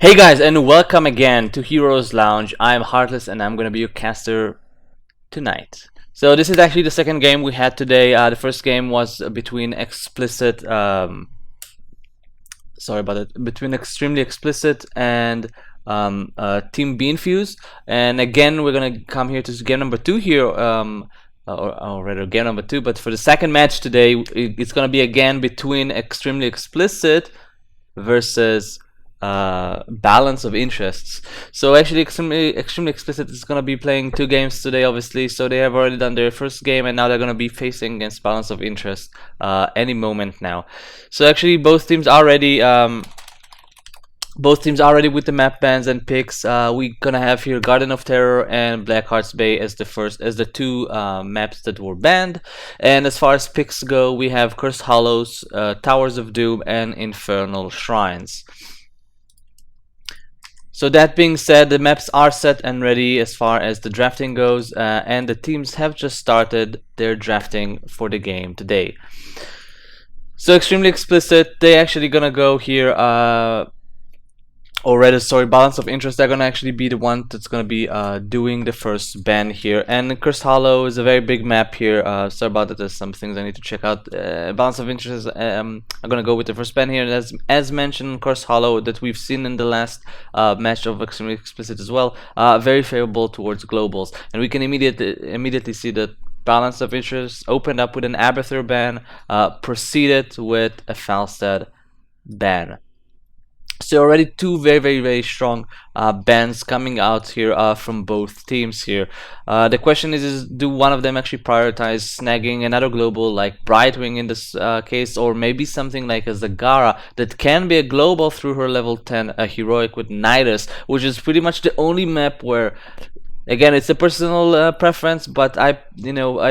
Hey guys, and welcome again to Heroes Lounge. I'm Heartless, and I'm gonna be your caster tonight. So this is actually the second game we had today. The first game was between Explicit, sorry about it, between Extremely Explicit and Team Beanfuse. And again, we're gonna come here to game number two here. Or rather game number two, but for the second match today, it's gonna be again between Extremely Explicit versus balance of interests. So actually, extremely explicit is gonna be playing two games today, obviously. So they have already done their first game, and now they're gonna be facing against balance of interest any moment now. So actually, both teams are ready. Both teams are ready with the map bans and picks. We're gonna have here Garden of Terror and Blackheart's Bay as the two maps that were banned. And as far as picks go, we have Cursed Hollows, Towers of Doom, and Infernal Shrines. So that being said, the maps are set and ready as far as the drafting goes, and the teams have just started their drafting for the game today. So extremely explicit, they actually gonna go here or rather, sorry, balance of interest, they're gonna actually be the one that's gonna be doing the first ban here. And Cursed Hollow is a very big map here. Sorry about that, there's some things I need to check out. Balance of interest, I'm gonna go with the first ban here. And as mentioned, Cursed Hollow that we've seen in the last match of Extremely Explicit as well, very favorable towards globals. And we can immediately see that balance of interest opened up with an Abathur ban, proceeded with a Falstad ban. So already two very strong bans coming out here from both teams here. The question is do one of them actually prioritize snagging another global like Brightwing in this case, or maybe something like a Zagara that can be a global through her level 10 heroic with Nidus, which is pretty much the only map where, again, it's a personal preference, but I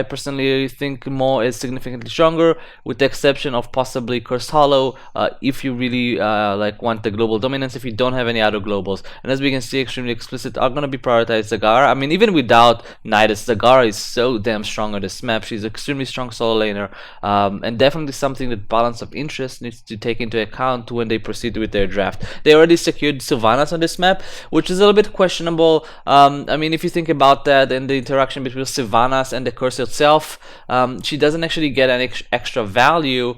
personally think Maw is significantly stronger, with the exception of possibly Cursed Hollow, if you really want the global dominance, if you don't have any other globals. And as we can see, Extremely Explicit are going to be prioritized Zagara. I mean, even without Nidus, Zagara is so damn strong on this map. She's extremely strong solo laner, and definitely something that balance of interest needs to take into account when they proceed with their draft. They already secured Sylvanas on this map, which is a little bit questionable. I mean, if you think about that and the interaction between Sylvanas and the curse itself, she doesn't actually get an extra value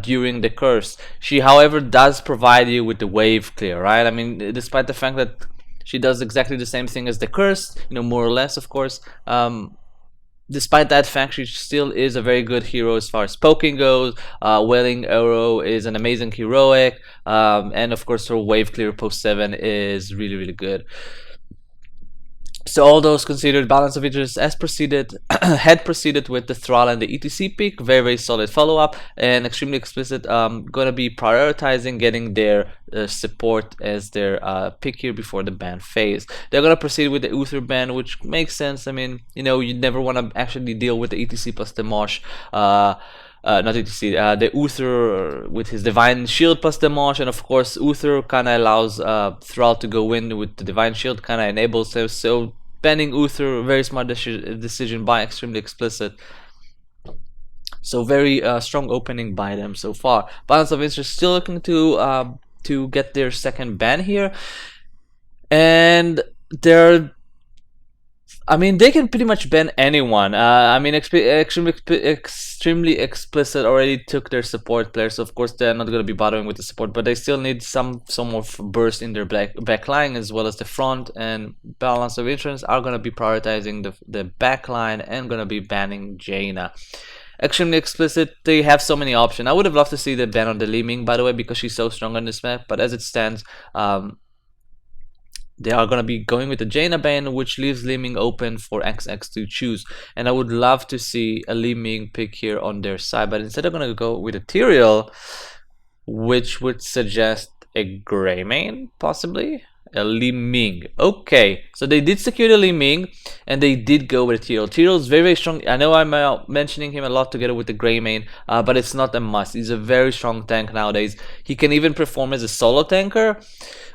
during the curse. She, however, does provide you with the wave clear, right? I mean, despite the fact that she does exactly the same thing as the curse, more or less, of course. Despite that fact, she still is a very good hero as far as poking goes. Wailing Arrow is an amazing heroic, and of course her wave clear post 7 is really good. So all those considered, balance of interest as proceeded had proceeded with the Thrall and the ETC pick, very solid follow-up, and Extremely Explicit gonna be prioritizing getting their support as their pick here before the ban phase. They're gonna proceed with the Uther ban, which makes sense. I mean, you never want to actually deal with the ETC plus the Mosh. Not ETC, the Uther with his Divine Shield plus the Mosh, and of course Uther kinda allows Thrall to go in with the Divine Shield, kinda enables him, so banning Uther, very smart decision by Extremely Explicit. So very strong opening by them so far. Balance of Interest still looking to get their second ban here, and they can pretty much ban anyone. I mean, extremely explicit already took their support players, so of course they're not going to be bothering with the support, but they still need some of burst in their back line as well as the front, and balance of interest are going to be prioritizing the back line and going to be banning Jaina. Extremely Explicit, they have so many options. I would have loved to see the ban on the Li Ming, by the way, because she's so strong on this map, but as it stands, they are going to be going with the Jaina ban, which leaves Li Ming open for XX to choose. And I would love to see a Li Ming pick here on their side, but instead they're going to go with a Tyrael, which would suggest a Greymane, possibly? A Li Ming. Okay, so they did secure the Li Ming, and they did go with Tyrael. Tyrael is very strong. I know I'm mentioning him a lot together with the Greymane, but it's not a must. He's a very strong tank nowadays. He can even perform as a solo tanker.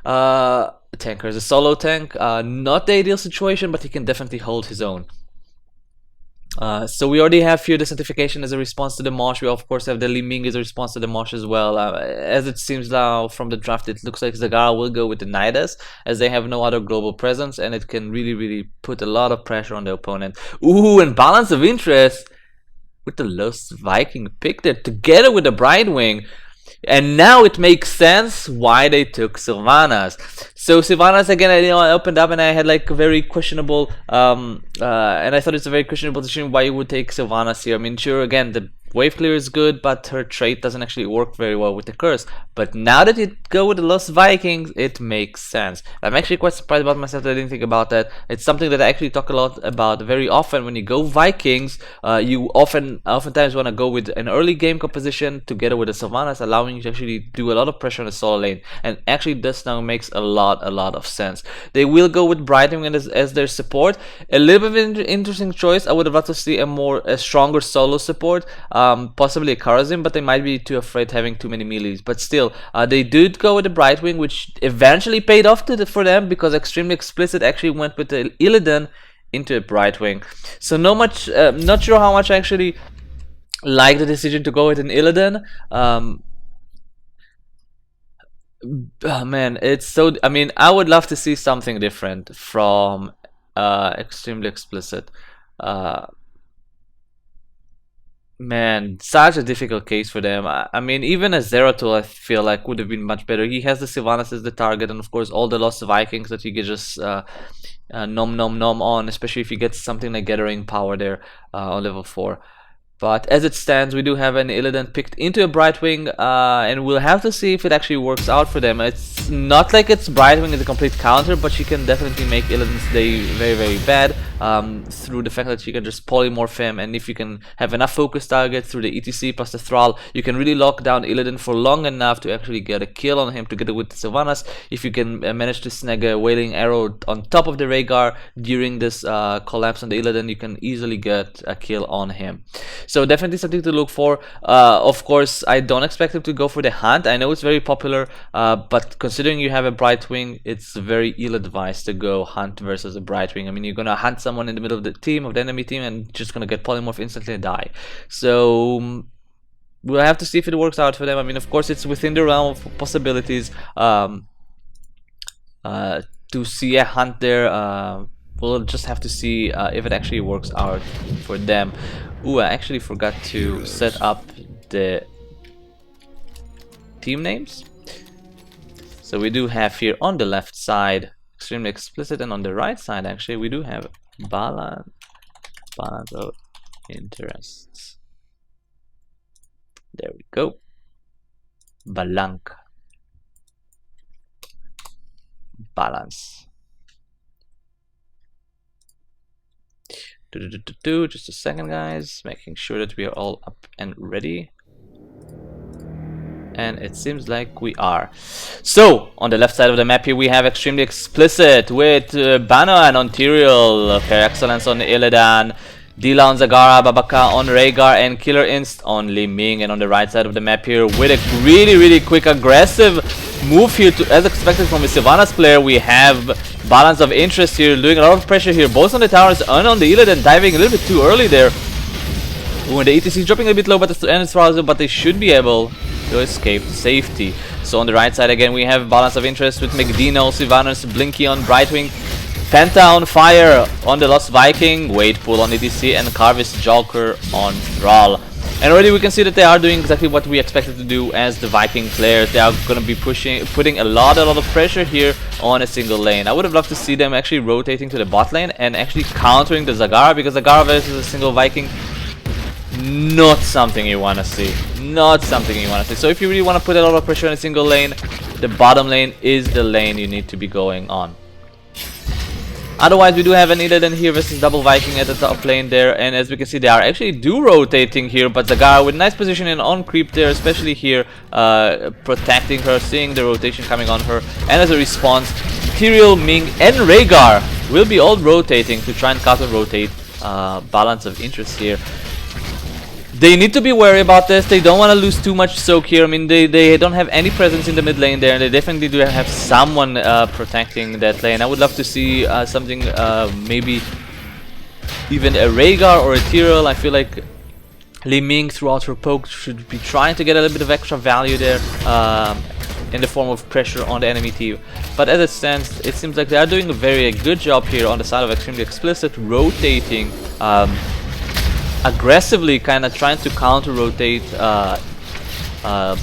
As a solo tank. Not the ideal situation, but he can definitely hold his own. So we already have here the certification as a response to the Mosh. We of course have the Li Ming as a response to the Mosh as well. As it seems now from the draft, it looks like Zagara will go with the Nidus, as they have no other global presence, and it can really put a lot of pressure on the opponent. Ooh, and balance of interest with the Lost Viking pick there together with the Brightwing. And now it makes sense why they took Sylvanas. So Sylvanas again, I opened up and I had like a very questionable, and I thought it's a very questionable decision why you would take Sylvanas here. I mean, sure, again, the wave clear is good, but her trait doesn't actually work very well with the curse. But now that you go with the Lost Vikings, it makes sense. I'm actually quite surprised about myself that I didn't think about that. It's something that I actually talk a lot about very often. When you go Vikings, you oftentimes want to go with an early game composition together with the Sylvanas, allowing you to actually do a lot of pressure on the solo lane. And actually this now makes a lot of sense. They will go with Brightwing as their support. A little bit of an interesting choice. I would have loved to see a stronger solo support. Possibly a Karazim, but they might be too afraid having too many melees. But still, they did go with the Brightwing, which eventually paid off for them, because Xtremely Xplicit actually went with the Illidan into a Brightwing. So not sure how much I actually like the decision to go with an Illidan. Oh, man, it's so. I mean, I would love to see something different from Xtremely Xplicit. Man, such a difficult case for them. I mean, even a Zeratul, I feel like, would have been much better. He has the Sylvanas as the target, and of course, all the Lost Vikings that he could just nom on, especially if he gets something like Gathering Power there on level 4. But as it stands, we do have an Illidan picked into a Brightwing, and we'll have to see if it actually works out for them. It's not like it's Brightwing is a complete counter, but she can definitely make Illidan's day very bad through the fact that she can just polymorph him, and if you can have enough focus targets through the ETC plus the Thrall, you can really lock down Illidan for long enough to actually get a kill on him together with the Sylvanas. If you can manage to snag a Wailing Arrow on top of the Rhaegar during this collapse on the Illidan, you can easily get a kill on him. So definitely something to look for. Of course, I don't expect him to go for the hunt. I know it's very popular, but considering you have a Brightwing, it's very ill-advised to go hunt versus a Brightwing. I mean, you're gonna hunt someone in the middle of the enemy team, and just gonna get polymorph instantly and die. So we'll have to see if it works out for them. I mean, of course, it's within the realm of possibilities to see a hunt there. We'll just have to see if it actually works out for them. Ooh, I actually forgot to set up the team names. So we do have here on the left side Xtremely Xplicit, and on the right side actually we do have balance of interests. There we go. Balank. Balance. Just a second, guys, making sure that we are all up and ready. And it seems like we are. So on the left side of the map here we have Xtremely Xplicit with Bana and Ontario, okay, Excellence on Illidan, Dila on Zagara, Babaka on Rhaegar, and Killer Inst on Li Ming. And on the right side of the map here, with a really quick aggressive move here, as expected from the Sylvanas player, we have balance of interest here, doing a lot of pressure here, both on the towers and on the Illidan, diving a little bit too early there. When the ETC is dropping a bit low, but they should be able to escape to safety. So on the right side again, we have balance of interest with Megdino, Sylvanas, Blinky on Brightwing, Penta on Fire on the Lost Viking, Wade Pool on ETC, and Carvis Joker on Thrall. And already we can see that they are doing exactly what we expected to do as the Viking players. They are going to be putting a lot of pressure here on a single lane. I would have loved to see them actually rotating to the bot lane and actually countering the Zagara, because Zagara versus a single Viking, not something you want to see. Not something you want to see. So if you really want to put a lot of pressure on a single lane, the bottom lane is the lane you need to be going on. Otherwise, we do have an Illidan here versus double Viking at the top lane there, and as we can see, they are actually rotating here, but Zagara with nice positioning on creep there, especially here, protecting her, seeing the rotation coming on her, and as a response, Tyrael, Ming, and Rhaegar will be all rotating to try and counter-rotate balance of interest here. They need to be wary about this. They don't want to lose too much soak here. I mean, they don't have any presence in the mid lane there, and they definitely do have someone protecting that lane. I would love to see something maybe even a Rhaegar or a Tyrell. I feel like Li Ming throughout her poke should be trying to get a little bit of extra value there in the form of pressure on the enemy team. But as it stands, it seems like they are doing a very good job here on the side of Xtremely Xplicit, rotating aggressively, kind of trying to counter-rotate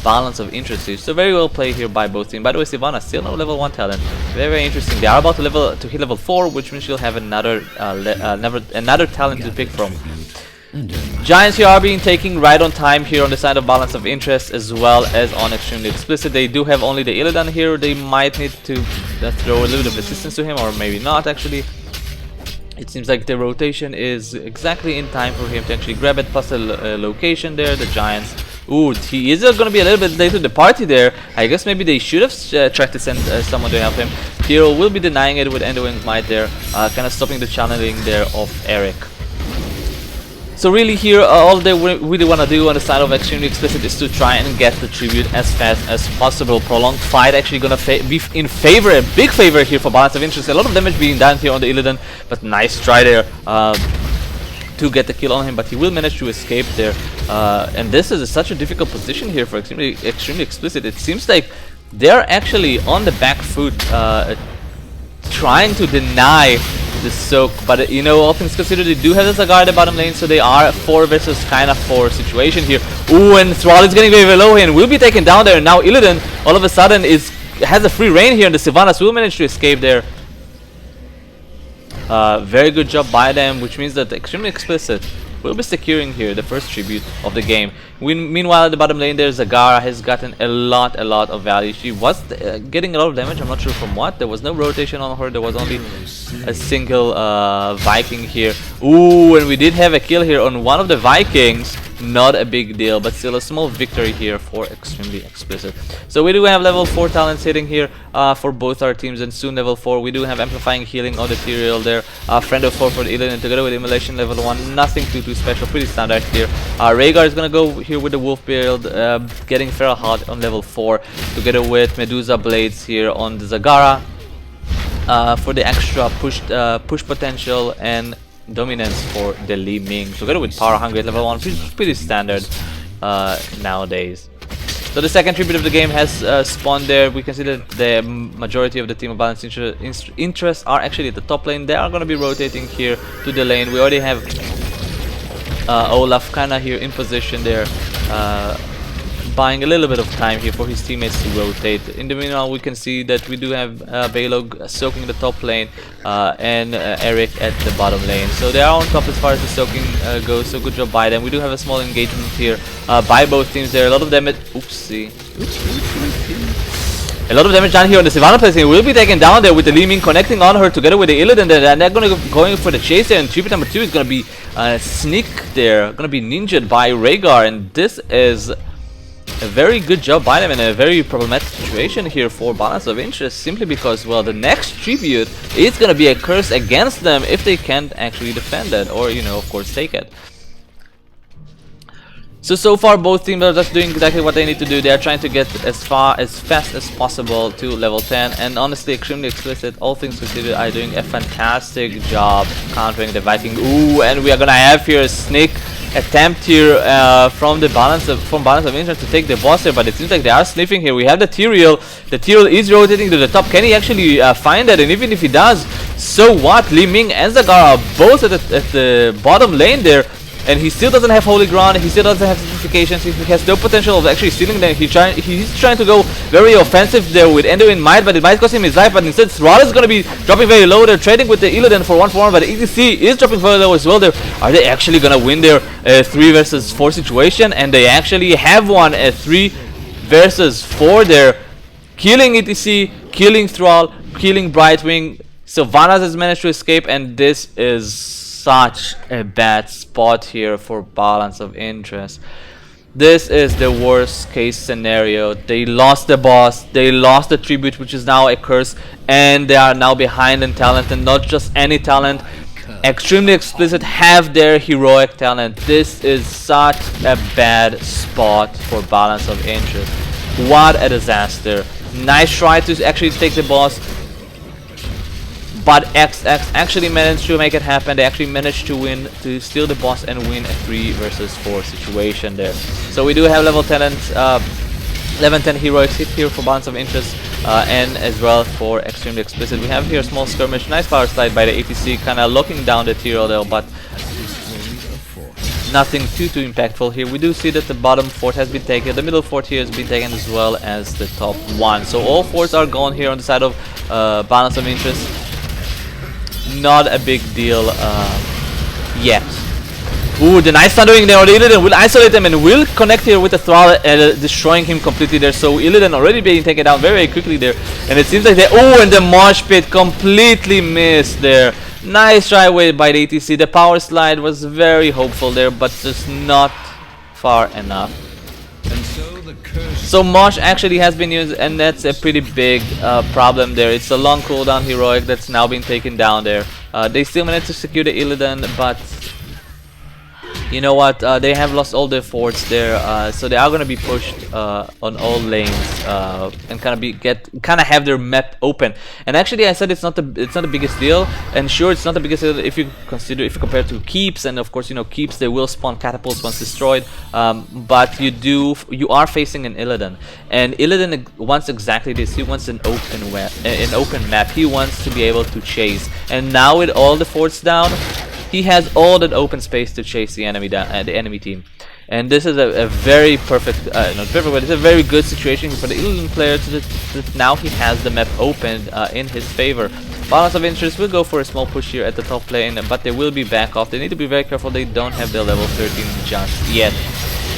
balance of interest here. So very well played here by both teams. By the way, Sivana still no level 1 talent. Very, very interesting. They are about to hit level 4, which means she'll have another talent to pick from. Giants here are being taken right on time here on the side of balance of interest, as well as on Xtremely Xplicit. They do have only the Illidan here. They might need to throw a little bit of resistance to him, or maybe not actually. It seems like the rotation is exactly in time for him to actually grab it, plus the location there. The Giants, ooh, he is going to be a little bit late to the party there. I guess maybe they should have tried to send someone to help him. Hero will be denying it with Endowing Might there, kind of stopping the channeling there of Eric. So really here, all they really want to do on the side of Xtremely Xplicit is to try and get the tribute as fast as possible. Prolonged fight actually gonna be in favor, a big favor here for balance of interest. A lot of damage being done here on the Illidan, but nice try there to get the kill on him, but he will manage to escape there. And this is such a difficult position here for Xtremely Xplicit. It seems like they're actually on the back foot, trying to deny the soak, but you know, all things considered, they do have the Zagar at the bottom lane, so they are 4 versus kind of 4 situation here. Ooh, and Thrall is getting very low here and will be taken down there. Now Illidan all of a sudden has a free reign here, and the Sylvanas will manage to escape there. Very good job by them, which means that Xtremely Xplicit will be securing here the first tribute of the game. Meanwhile, at the bottom lane there, Zagara has gotten a lot of value. She was getting a lot of damage, I'm not sure from what. There was no rotation on her, there was only a single Viking here. Ooh, and we did have a kill here on one of the Vikings. Not a big deal, but still a small victory here for Xtremely Xplicit. So we do have level 4 talents hitting here for both our teams, and soon level 4. We do have Amplifying Healing on the Tyrael there, Friend of 4 for the Illidan, together with Immolation level 1. Nothing too special, pretty standard here. Rhaegar is gonna go here with the Wolf build, getting Feral Heart on level 4, together with Medusa Blades here on the Zagara for the extra push potential and dominance for the Li Ming, together with Power Hungry at level 1, pretty standard nowadays. So the second tribute of the game has spawned there. We can see that the majority of the team of Balanced Interests are actually at the top lane. They are going to be rotating here to the lane. We already have Olaf kinda here in position there, buying a little bit of time here for his teammates to rotate. In the meanwhile, we can see that we do have Balog soaking the top lane and Eric at the bottom lane. So they are on top as far as the soaking goes, so good job by them. We do have a small engagement here by both teams there. A lot of damage. Oopsie. A lot of damage done here on the Sylvana placing. Will be taken down there with the Li Ming connecting on her together with the Illidan there, and they're going for the chase there. And tribute number 2 is going to be sneak there, going to be ninja'd by Rhaegar, and this is a very good job by them in a very problematic situation here for balance of interest, simply because, well, the next tribute is going to be a curse against them if they can't actually defend it, or, you know, of course, take it. So far both teams are just doing exactly what they need to do. They are trying to get as fast as possible to level 10, and honestly, Xtremely Xplicit, all things considered, are doing a fantastic job countering the Viking. Ooh, and we are gonna have here a sneak attempt here from balance of interest to take the boss here, but it seems like they are sniffing here. We have the Tyrael. The Tyrael is rotating to the top. Can he actually find that? And even if he does, so what? Li Ming and Zagara are both at the bottom lane there, and he still doesn't have Holy Ground, he still doesn't have certifications, he has no potential of actually stealing them. He's trying to go very offensive there with Endo in Might, but it might cost him his life. But instead, Thrall is going to be dropping very low. They're trading with the Illidan for 1-for-1, but the ETC is dropping very low as well there. Are they actually going to win their 3 versus 4 situation? And they actually have won a 3 versus 4 there, killing ETC, killing Thrall, killing Brightwing. Sylvanas has managed to escape, and this is such a bad spot here for balance of interest. This is the worst case scenario. They lost the boss, they lost the tribute, which is now a curse, and they are now behind in talent, and not just any talent. Xtremely Xplicit have their heroic talent. This is such a bad spot for balance of interest. What a disaster. Nice try to actually take the boss, but XX actually managed to make it happen. They actually managed to win, to steal the boss and win a 3 versus 4 situation there. So we do have level 10 heroics hit here for Balance of Interest, and as well for Extremely Explicit. We have here a small skirmish, nice power slide by the ATC, kind of locking down the Tiro there, but nothing too impactful here. We do see that the bottom fort has been taken, the middle fort here has been taken, as well as the top one. So all forts are gone here on the side of Balance of Interest. Not a big deal yet. Ooh, the nice thundering there on Illidan will isolate him and will connect here with the Thrall, destroying him completely there. So Illidan already being taken down very quickly there, and it seems like they, oh, and the Mosh Pit completely missed there. Nice try by the ATC. The power slide was very hopeful there, but just not far enough. So Mosh actually has been used, and that's a pretty big problem there. It's a long cooldown heroic that's now been taken down there. They still managed to secure the Illidan, but you know what? They have lost all their forts there, so they are gonna be pushed on all lanes and kind of have their map open. And actually, I said it's not the biggest deal, and sure, it's not the biggest deal if you compare to keeps, and of course, you know, keeps, they will spawn catapults once destroyed. But you are facing an Illidan, and Illidan wants exactly this. He wants an open map. He wants to be able to chase, and now with all the forts down, he has all that open space to chase the enemy team, and this is a very perfect, not perfect, but it's a very good situation for the Illidan player that now he has the map opened in his favor. Balance of Interest will go for a small push here at the top lane, but they will be back off. They need to be very careful. They don't have their level 13 just yet.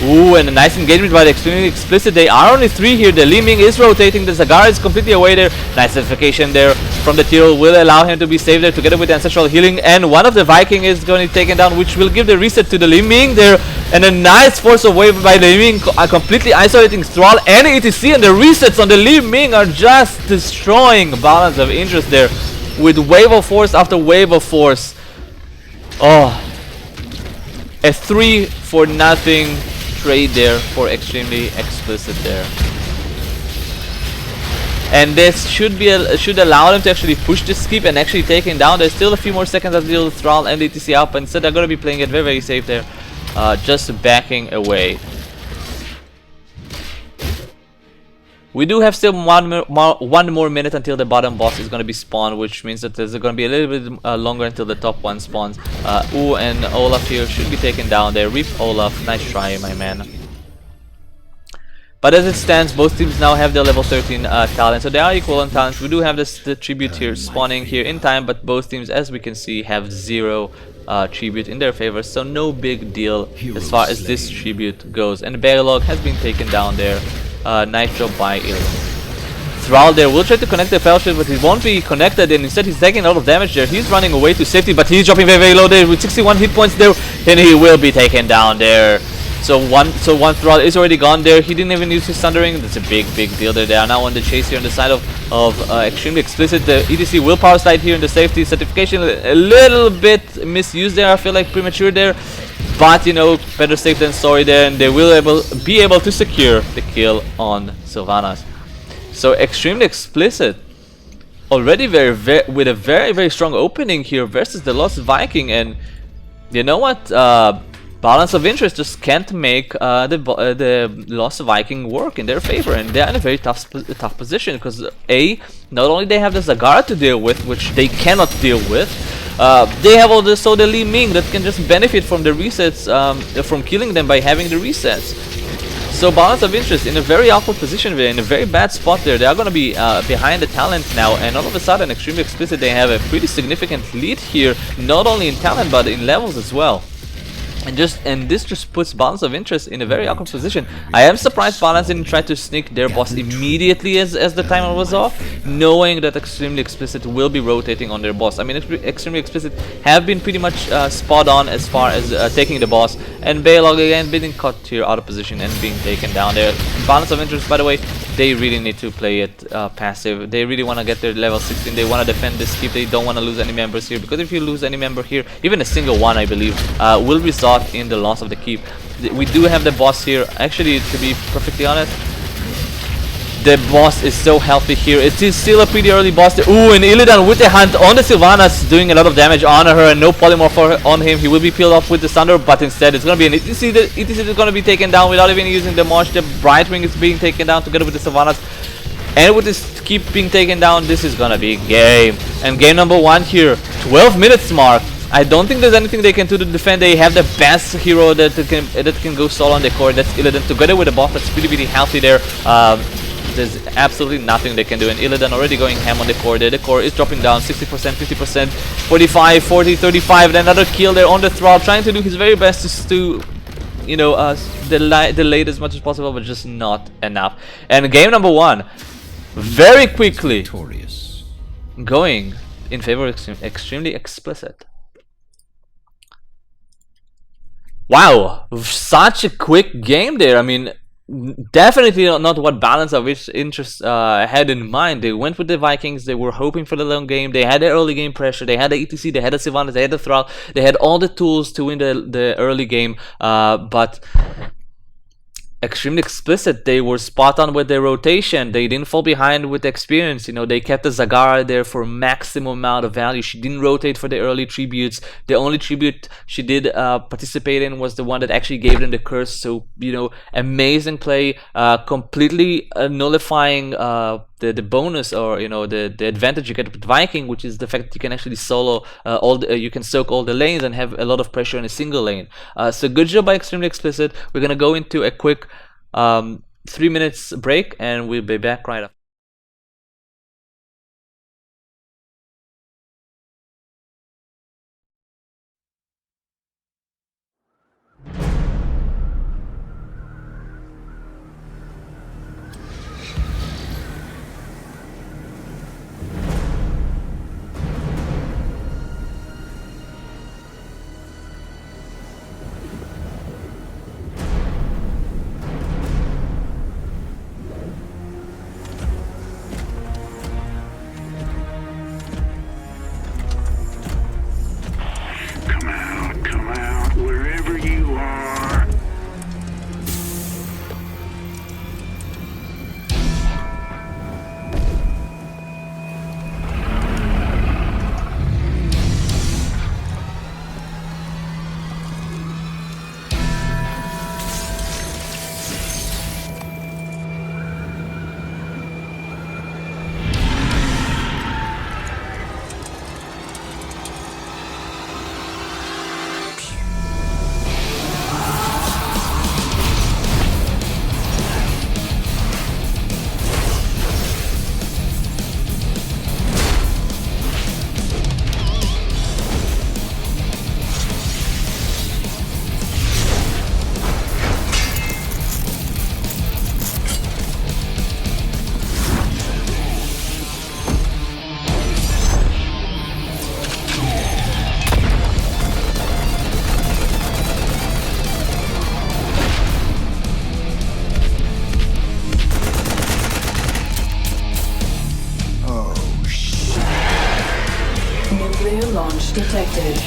Ooh, and a nice engagement by the Extremely Explicit. They are only 3 here. The Li Ming is rotating. The Zagar is completely away there. Nice identification there from the Tyrell will allow him to be saved there together with the Ancestral Healing. And one of the Viking is going to be taken down, which will give the reset to the Li Ming there. And a nice force of wave by the Li Ming, completely isolating Thrall and ETC. And the resets on the Li Ming are just destroying Balance of Interest there with wave of force after wave of force. Oh, a 3-for-nothing trade there for Extremely Explicit there, and this should allow them to actually push this keep and actually take him down. There's still a few more seconds until Thrall and ETC up, and instead they're going to be playing it very safe there, just backing away. We do have still one more minute until the bottom boss is going to be spawned, which means that there's going to be a little bit longer until the top one spawns. Ooh, and Olaf here should be taken down there. Rip Olaf, nice try, my man. But as it stands, both teams now have their level 13 talent, so they are equal on talent. We do have the tribute here spawning here in time, but both teams, as we can see, have 0 tribute in their favor, so no big deal as far as this tribute goes. And Bailog has been taken down there. Nice job by Illidan. Thrall there will try to connect the Fellowship, but he won't be connected, and instead he's taking a lot of damage there. He's running away to safety, but he's dropping very low there with 61 hit points there, and he will be taken down there. So one Thrall is already gone there. He didn't even use his Thundering. That's a big deal there. They are now on the chase here on the side of Extremely Explicit. The ETC will power slide here in the safety. Certification a little bit misused there. I feel like premature there. But, you know, better safe than sorry there, and they will be able to secure the kill on Sylvanas. So Extremely Explicit already with a very strong opening here versus the Lost Viking, and you know what? Balance of Interest just can't make the Lost Viking work in their favor, and they're in a very tough position because not only they have the Zagara to deal with, which they cannot deal with. They have also the Li Ming that can just benefit from the resets, from killing them by having the resets. So Balance of Interest in a very awkward position there, in a very bad spot there. They are going to be behind the talent now, and all of a sudden, Extremely Explicit, they have a pretty significant lead here, not only in talent but in levels as well. And this just puts Balance of Interest in a very awkward position. I am surprised Balance didn't try to sneak their boss immediately as the timer was off, knowing that Extremely Explicit will be rotating on their boss. I mean, Extremely Explicit have been pretty much spot on as far as taking the boss, and Bailog again being caught here out of position and being taken down there. Balance of Interest, by the way, they really need to play it passive. They really want to get their level 16. They want to defend this keep. They don't want to lose any members here, because if you lose any member here, even a single one, I believe, will result in the loss of the keep. We do have the boss here. Actually, to be perfectly honest, The boss is so healthy here. It is still a pretty early boss. Ooh, and Illidan with the hunt on the Sylvanas, doing a lot of damage on her, and no polymorph on him. He will be peeled off with the Thunder, but instead it's gonna be an ETC. The ETC is gonna be taken down without even using the Mosh. The Brightwing is being taken down together with the Sylvanas. And with this keep being taken down, this is gonna be game. And game number 1 here, 12 minutes mark. I don't think there's anything they can do to defend. They have the best hero that can go solo on the core. That's Illidan, together with a buff that's really healthy there. There's absolutely nothing they can do. And Illidan already going ham on the core there. The core is dropping down 60%, 50%, 45, 40, 35. And another kill there on the Thrall, trying to do his very best just to, you know, delay it as much as possible, but just not enough. And game number 1, very quickly going in favor of Extremely Explicit. Wow, such a quick game there. I mean, definitely not what Balance of Interest had in mind. They went with the Vikings. They were hoping for the long game. They had the early game pressure. They had the ETC. They had the Sylvanas. They had the Thrall. They had all the tools to win the early game. But Extremely Explicit, they were spot on with their rotation. They didn't fall behind with experience. You know, they kept the Zagara there for maximum amount of value. She didn't rotate for the early tributes. The only tribute she did participate in was the one that actually gave them the curse. So, you know, amazing play, completely nullifying the bonus, or you know, the advantage you get with Viking, which is the fact that you can actually solo you can soak all the lanes and have a lot of pressure in a single lane. So good job by Extremely Explicit. We're gonna go into a quick 3 minutes break, and we'll be back right after. Come out, wherever you are. Nuclear launch detected.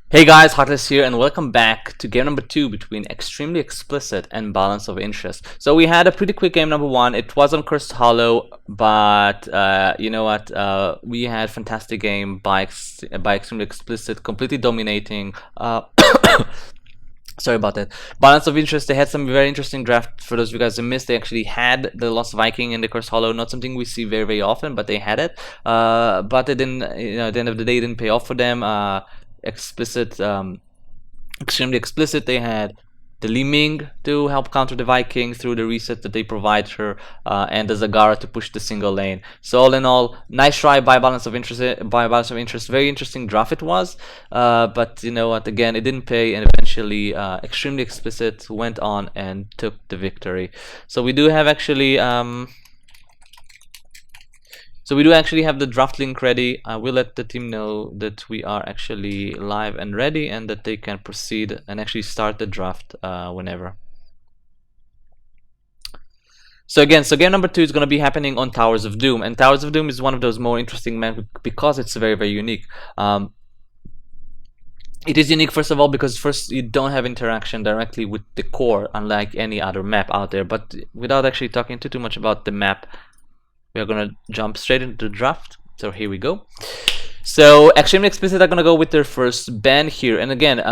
Hey guys, Heartless here, and welcome back to game number 2 between Extremely Explicit and Balance of Interest. So we had a pretty quick game number 1. It was on Cursed Hollow, but you know what? We had fantastic game by Extremely Explicit, completely dominating. Sorry about that. Balance of Interest, they had some very interesting draft. For those of you guys who missed, they actually had the Lost Viking in the Cursed Hollow. Not something we see very, very often, but they had it. But it didn't, you know, at the end of the day, it didn't pay off for them. Explicit, Extremely Explicit, they had the Li Ming to help counter the Viking through the reset that they provide her, and the Zagara to push the single lane. So all in all, nice try by Balance of Interest. Very interesting draft it was, but you know what? Again, it didn't pay, and eventually, Extremely Explicit went on and took the victory. So we do have actually. So we do actually have the draft link ready. I will let the team know that we are actually live and ready, and that they can proceed and actually start the draft whenever. So again, game number 2 is going to be happening on Towers of Doom, and Towers of Doom is one of those more interesting maps because it's very, very unique. It is unique, first of all, because first you don't have interaction directly with the core, unlike any other map out there. But without actually talking too much about the map, we are gonna jump straight into the draft. So here we go. So Extremely Explicit are gonna go with their first ban here, and again,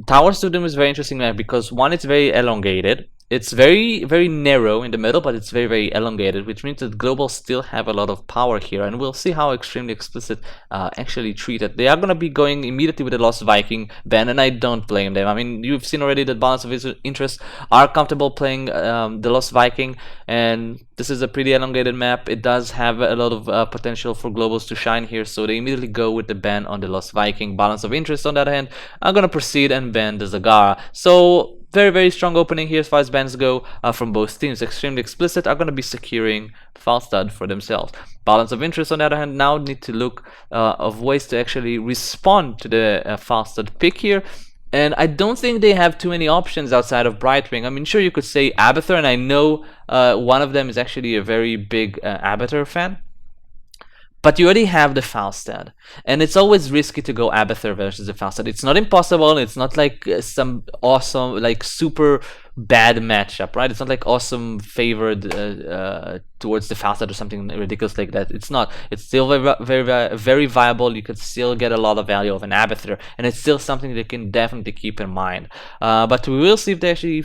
Towers of Doom is a very interesting map because one, it's very elongated. It's very, very narrow in the middle, but it's very, very elongated, which means that globals still have a lot of power here, and we'll see how Extremely Explicit actually treat it. They are going to be going immediately with the Lost Viking ban, and I don't blame them. I mean, you've seen already that Balance of Interest are comfortable playing the Lost Viking, and this is a pretty elongated map. It does have a lot of potential for globals to shine here, so they immediately go with the ban on the Lost Viking. Balance of Interest, on the other hand, are going to proceed and ban the Zagara. So very, very strong opening here as far as bans go from both teams. Extremely Explicit are going to be securing Falstad for themselves. Balance of Interest, on the other hand, now need to look of ways to actually respond to the Falstad pick here. And I don't think they have too many options outside of Brightwing. I mean, sure, you could say Abathur, and I know one of them is actually a very big Abathur fan. But you already have the Falstad, and it's always risky to go Abathur versus the Falstad. It's not impossible. It's not like some awesome, like super bad matchup, right? It's not like awesome favored towards the Falstad or something ridiculous like that. It's not. It's still very viable. You could still get a lot of value of an Abathur, and it's still something they can definitely keep in mind. But we will see if they're actually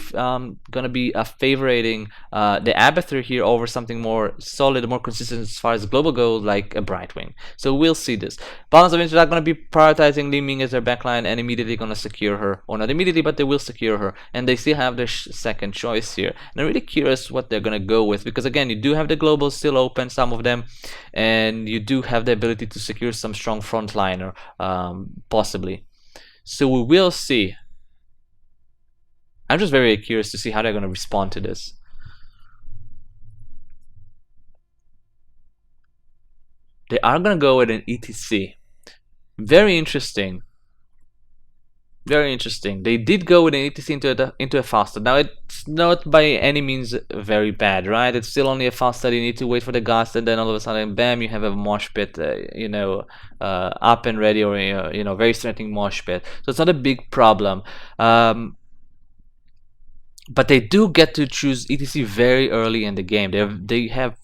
gonna be favoring the Abathur here over something more solid, more consistent as far as global goes, like a Brightwing. So we'll see this. Balance of Interest are going to be prioritizing Li Ming as their backline and immediately going to secure her. Or not immediately, but they will secure her. And they still have their second choice here. And I'm really curious what they're going to go with, because again, you do have the globals still open, some of them, and you do have the ability to secure some strong frontliner, possibly. So we will see. I'm just very curious to see how they're going to respond to this. They are going to go with an ETC. Very interesting. Very interesting. They did go with an ETC into a Falstad. Now, it's not by any means very bad, right? It's still only a Falstad. You need to wait for the Gust, and then all of a sudden, bam, you have a mosh pit, up and ready, or, very threatening mosh pit. So it's not a big problem. But they do get to choose ETC very early in the game. They have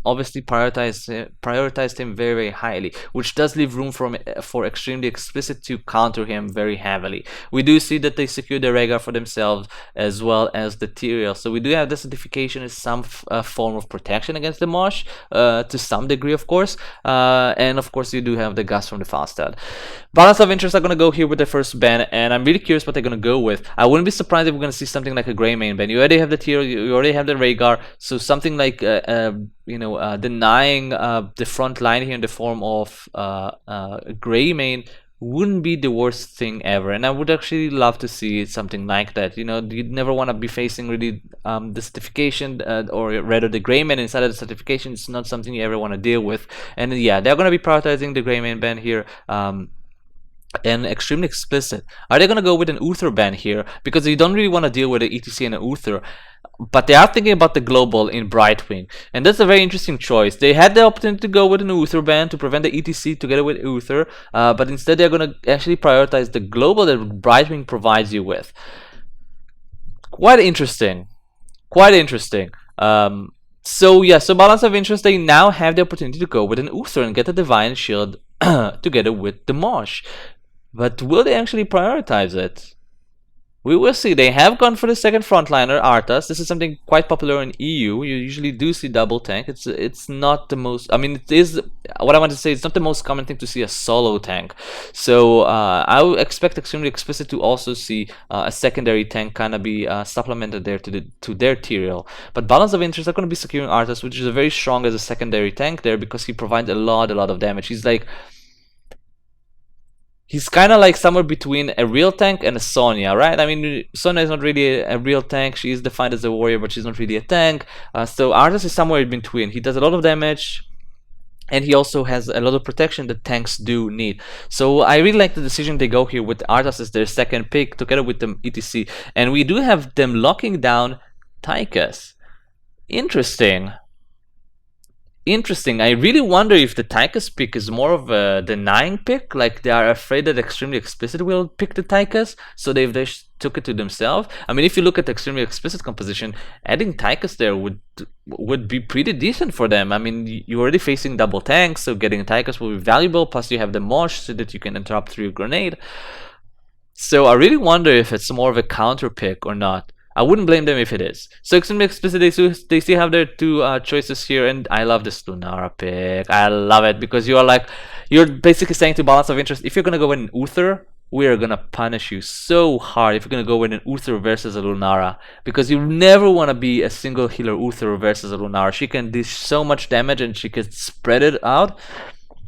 obviously prioritized him very, very highly, which does leave room for Extremely Explicit to counter him very heavily. We do see that they secure the Rhaegar for themselves as well as the Tyrael, so we do have the certification as some form of protection against the Mosh, to some degree, of course, and of course you do have the Gust from the Falstad. Balance of Interest are going to go here with the first ban, and I'm really curious what they're going to go with. I wouldn't be surprised if we're going to see something like a Greymane ban. You already have the Tyrael, you already have the Rhaegar, so something like denying the front line here in the form of Greymane wouldn't be the worst thing ever, and I would actually love to see something like that. You'd never want to be facing really the certification, or rather the Greymane inside of the certification. It's not something you ever want to deal with, and yeah, they're going to be prioritizing the Greymane ban here. and Extremely Explicit. Are they gonna go with an Uther ban here? Because you don't really want to deal with an ETC and an Uther, but they are thinking about the global in Brightwing, and that's a very interesting choice. They had the opportunity to go with an Uther ban to prevent the ETC together with Uther, but instead they're gonna actually prioritize the global that Brightwing provides you with. Quite interesting. Quite interesting. So yeah, so balance of interest, they now have the opportunity to go with an Uther and get a Divine Shield together with the Mosh. But will they actually prioritize it? We will see. They have gone for the second frontliner, Arthas. This is something quite popular in EU. You usually do see double tank. It's not the most. I mean, it is. What I want to say, it's not the most common thing to see a solo tank. So I would expect Extremely Explicit to also see a secondary tank kind of be supplemented there to their Tyrael. But balance of interest are going to be securing Arthas, which is a very strong as a secondary tank there because he provides a lot of damage. He's kind of like somewhere between a real tank and a Sonya, right? I mean, Sonya is not really a real tank. She is defined as a warrior, but she's not really a tank. So Arthas is somewhere in between. He does a lot of damage, and he also has a lot of protection that tanks do need. So I really like the decision they go here with Arthas as their second pick, together with the ETC. And we do have them locking down Tychus. Interesting. Interesting. I really wonder if the Tychus pick is more of a denying pick, like they are afraid that Extremely Explicit will pick the Tychus, so they took it to themselves. I mean, if you look at the Extremely Explicit composition, adding Tychus there would be pretty decent for them. I mean, you're already facing double tanks, so getting Tychus will be valuable, plus you have the Mosh so that you can interrupt through your grenade. So I really wonder if it's more of a counter pick or not. I wouldn't blame them if it is. So Extremely Explicit, they still have their two choices here, and I love this Lunara pick. I love it because you're basically saying to balance of interest, if you're gonna go in an Uther, we are gonna punish you so hard if you're gonna go in an Uther versus a Lunara, because you never want to be a single healer Uther versus a Lunara. She can do so much damage and she can spread it out.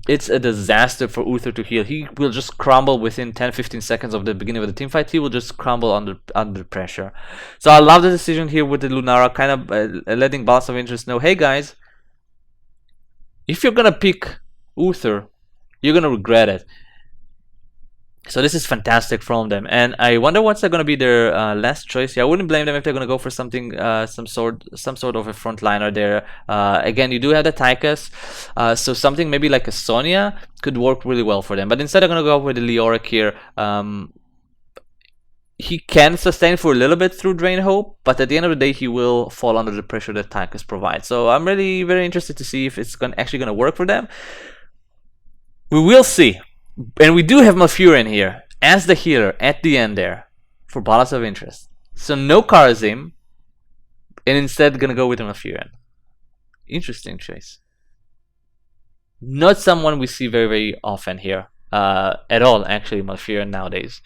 It's a disaster for Uther to heal. He will just crumble within 10-15 seconds of the beginning of the team fight. He will just crumble under pressure. So I love the decision here with the Lunara, kind of letting Balance of Interest know, hey guys, if you're gonna pick Uther, you're gonna regret it. So this is fantastic from them, and I wonder what's gonna be their last choice. Yeah, I wouldn't blame them if they're gonna go for something, some sort of a frontliner there. Again, you do have the Tychus, so something maybe like a Sonya could work really well for them. But instead, I'm gonna go with the Leoric here. He can sustain for a little bit through Drain Hope, but at the end of the day, he will fall under the pressure that Tychus provides. So I'm really very interested to see if it's actually gonna work for them. We will see. And we do have Malfurion here as the healer at the end there for Balance of Interest. So no Karazim, and instead gonna go with Malfurion. Interesting choice. Not someone we see very often here at all, actually, Malfurion nowadays.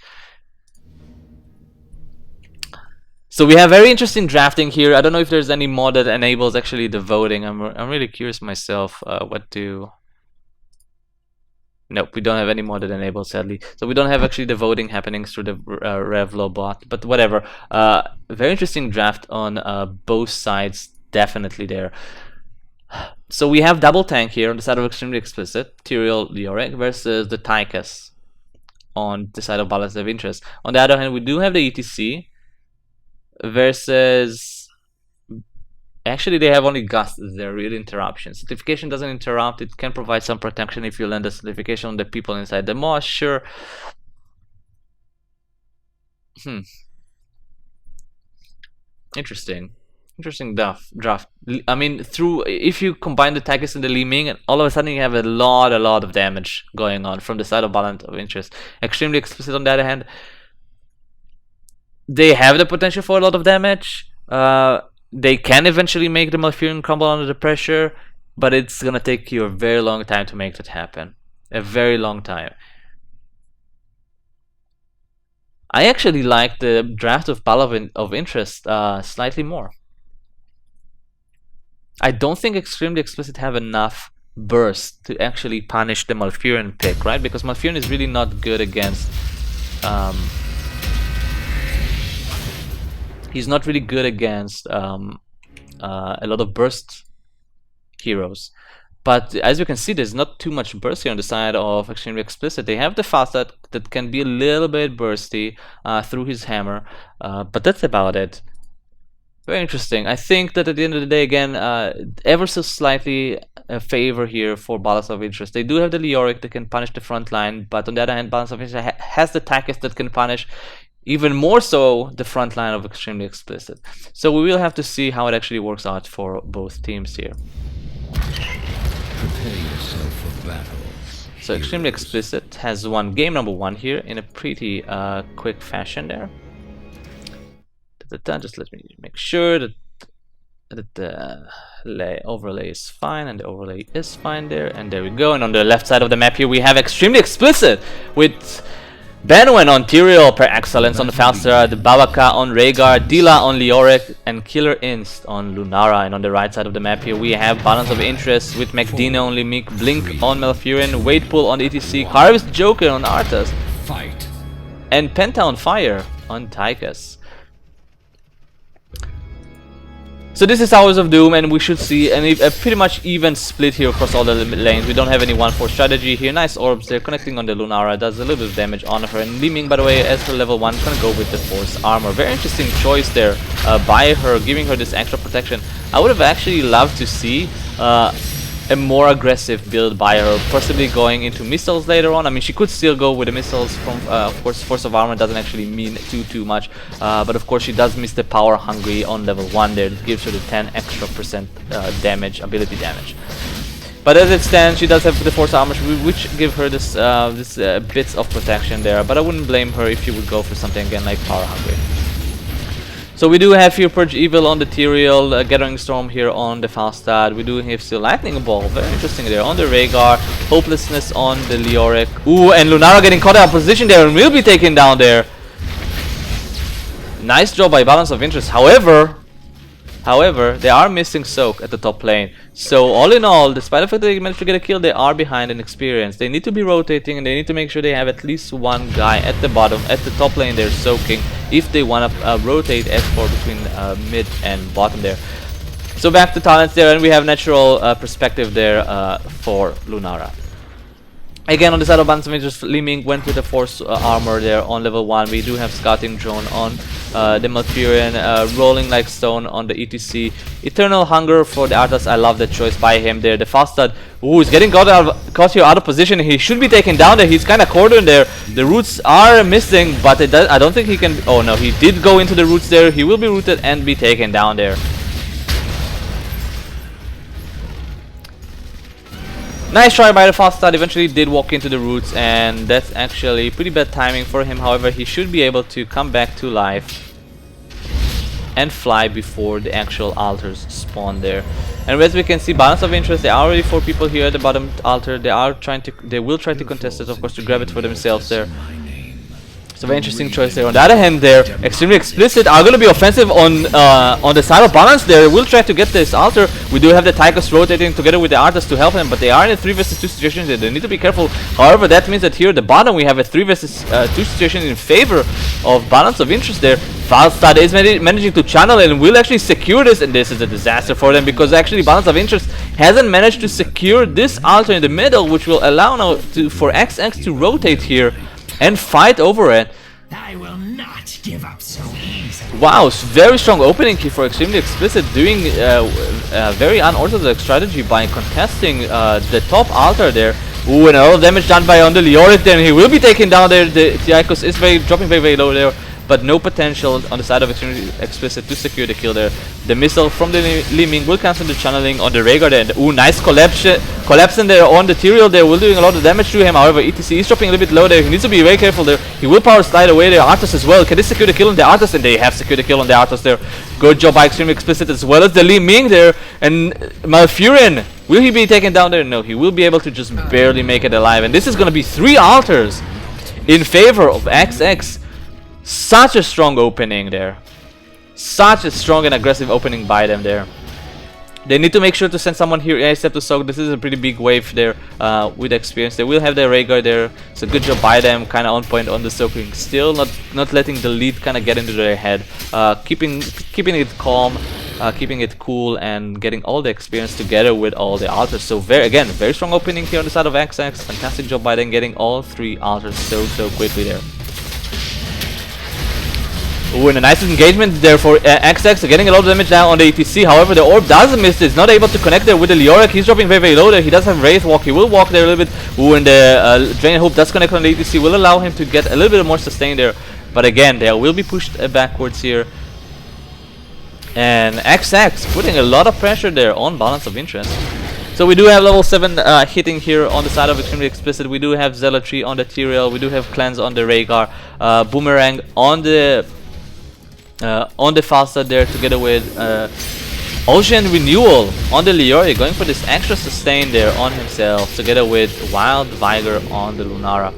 So we have very interesting drafting here. I don't know if there's any mod that enables actually the voting. I'm really curious myself what to... Nope, we don't have any mod that enables, sadly. So we don't have actually the voting happening through the Revlo bot, but whatever. Very interesting draft on both sides, definitely there. So we have double tank here on the side of Extremely Explicit, Tyrael Leoric versus the Tychus on the side of Balance of Interest. On the other hand, we do have the ETC versus... Actually, they have only Gust as their real interruption. Certification doesn't interrupt. It can provide some protection if you land a certification on the people inside the Mosh, sure. Interesting. Interesting draft. I mean, if you combine the Tychus and the Li Ming, all of a sudden you have a lot of damage going on from the side of Balance of Interest. Extremely Explicit, on the other hand, they have the potential for a lot of damage. They can eventually make the Malfurion crumble under the pressure, but it's gonna take you a very long time to make that happen. A very long time. I actually like the draft of Balance of Interest slightly more. I don't think Extremely Explicit have enough burst to actually punish the Malfurion pick, right? Because Malfurion is really not good against... he's not really good against a lot of burst heroes. But as you can see, there's not too much burst here on the side of Extremely Xplicit. They have the fast that can be a little bit bursty through his hammer, but that's about it. Very interesting. I think that at the end of the day, again, ever so slightly a favor here for Balance of Interest. They do have the Leoric that can punish the front line, but on the other hand, Balance of Interest has the Takis that can punish even more so the front line of Extremely Xplicit. So we will have to see how it actually works out for both teams here. Prepare yourself for battle. So Extremely Xplicit has won game number 1 here in a pretty quick fashion there. Just let me make sure that the overlay is fine, and the overlay is fine there, and there we go. And on the left side of the map here we have Extremely Xplicit with Benwen on Tyrael per excellence on the Falstad, Babaka on Rhaegar, Dila on Leoric, and Killer Inst on Lunara. And on the right side of the map here we have Balance of Interest with McDina on Limik, Blink on Malfurion, Waitpool on ETC, Harvest Joker on Arthas, Fight. and Penta on Fire on Tychus. So this is Hours of Doom, and we should see a pretty much even split here across all the lanes. We don't have any 1-4 strategy here. Nice orbs there, connecting on the Lunara, does a little bit of damage on her. And Li Ming, by the way, as her level 1, gonna go with the Force Armor. Very interesting choice there by her, giving her this extra protection. I would have actually loved to see a more aggressive build by her, possibly going into missiles later on. I mean, she could still go with the missiles from, of course, Force of Armor doesn't actually mean too much, but of course she does miss the Power Hungry on level 1 there. It gives her the 10 extra % damage, ability damage. But as it stands, she does have the Force Armor, which give her this bits of protection there, but I wouldn't blame her if you would go for something again like Power Hungry. So we do have here Purge Evil on the Tyrael, Gathering Storm here on the Falstad. We do have still Lightning Ball, very interesting there on the Rhaegar, Hopelessness on the Leoric. Ooh, and Lunara getting caught out of position there and will be taken down there. Nice job by Balance of Interest. However, they are missing Soak at the top lane. So all in all, despite the fact that they managed to get a kill, they are behind in experience. They need to be rotating, and they need to make sure they have at least one guy at the bottom, at the top lane they're soaking, if they want to rotate S4 between mid and bottom there. So back to talents there, and we have natural perspective there for Lunara. Again, on the side of Balance of Interest, Li Ming went with the Force Armor there on level 1. We do have Scouting Drone on the Malfurion, Rolling Like Stone on the ETC. Eternal Hunger for the Arthas, I love that choice by him there. The Falstad, ooh, he's getting caught here out of position. He should be taken down there. He's kind of cornered there. The roots are missing, but I don't think he can... Oh no, he did go into the roots there. He will be rooted and be taken down there. Nice try by the Falstad, eventually did walk into the roots, and that's actually pretty bad timing for him. However, he should be able to come back to life and fly before the actual altars spawn there. And as we can see, Balance of Interest, there are already 4 people here at the bottom altar. They will try to contest it, of course, to grab it for themselves there. It's a very interesting choice there. On the other hand there, Extremely Xplicit are going to be offensive on the side of Balance there. We'll try to get this altar. We do have the Tychus rotating together with the Arthas to help them, but they are in a 3 vs 2 situation there. They need to be careful. However, that means that here at the bottom we have a 3 vs 2 situation in favor of Balance of Interest there. Falstad is managing to channel and will actually secure this, and this is a disaster for them because actually Balance of Interest hasn't managed to secure this altar in the middle, which will allow now for XX to rotate here and fight over it. I will not give up so easily. Wow, very strong opening key for Extremely Xplicit, doing a very unorthodox strategy by contesting the top altar there. Ooh, and a lot of damage done by on the Leoric there, and he will be taken down there. The Tychus is dropping very low there, but no potential on the side of Extremely Xplicit to secure the kill there. The missile from the Li Ming will cancel the channeling on the Rhaegar there. Ooh, nice collapsing there on the Tyrael there, will doing a lot of damage to him. However, ETC is dropping a little bit low there. He needs to be very careful there. He will power slide away there. Arthas as well. Can they secure the kill on the Arthas? And they have secured the kill on the Arthas there. Good job by Extremely Xplicit as well as the Li Ming there. And Malfurion, will he be taken down there? No, he will be able to just barely make it alive. And this is going to be 3 altars in favor of XX. Such a strong opening there. Such a strong and aggressive opening by them there. They need to make sure to send someone here ASAP to soak. This is a pretty big wave there with experience. They will have their Rhaegar there. So good job by them, kind of on point on the soaking. Still not letting the lead kind of get into their head. Keeping it calm. keeping it cool and getting all the experience together with all the altars. So very strong opening here on the side of XX. Fantastic job by them getting all 3 altars so quickly there. Ooh, and a nice engagement there for XX, getting a lot of damage now on the ETC. However, the orb does miss. It's not able to connect there with the Leoric. He's dropping very low there. He does have Wraith Walk. He will walk there a little bit. Ooh, and the Drain Hope does connect on the ETC. Will allow him to get a little bit more sustain there. But again, they will be pushed backwards here. And XX putting a lot of pressure there on Balance of Interest. So we do have level 7 hitting here on the side of Xtremely Explicit. We do have Zealotry on the Tyrael. We do have Cleanse on the Rhaegar. Boomerang on the Falstad there, together with Ocean Renewal on the Leoric, going for this extra sustain there on himself, together with Wild Vigor on the Lunara.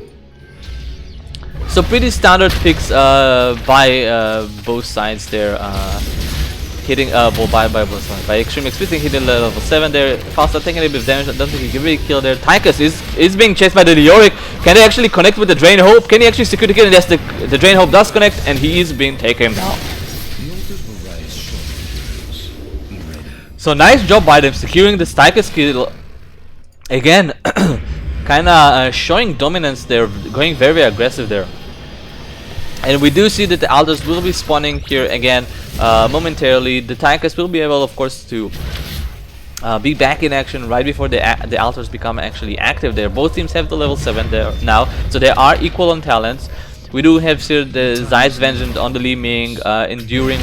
So pretty standard picks by both sides there. Hitting by both sides. By Xtremely Explicit hitting level 7 there. Falstad taking a bit of damage. I don't think he can really kill there. Tychus is being chased by the Leoric. Can they actually connect with the Drain Hope? Can he actually secure the kill? And yes, the Drain Hope does connect, and he is being taken down. So nice job by them securing the Tychus kill. Again, kinda showing dominance there, going very aggressive there. And we do see that the altars will be spawning here again momentarily. The Tychus will be able, of course, to be back in action right before the altars become actually active there. Both teams have the level 7 there now, so they are equal on talents. We do have here the Zai's Vengeance on the Li Ming, Enduring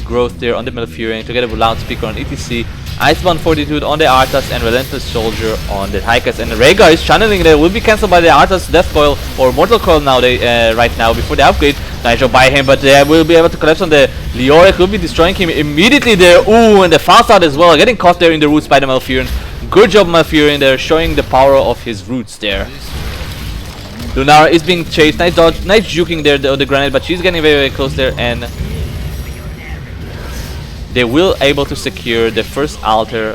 Growth there on the Malfurion, together with Loudspeaker on ETC, Icebound Fortitude on the Arthas, and Relentless Soldier on the Tychus. And the Rhaegar is channeling there, will be cancelled by the Arthas Death Coil or Mortal Coil now right now before the upgrade. Nice job by him, but they will be able to collapse on the Leoric, will be destroying him immediately there. Ooh, and the Falstad as well, getting caught there in the roots by the Malfurion. Good job Malfurion there, showing the power of his roots there. Lunara is being chased. Nice dodge, nice juking there on the granite, but she's getting very close there, and they will able to secure the first altar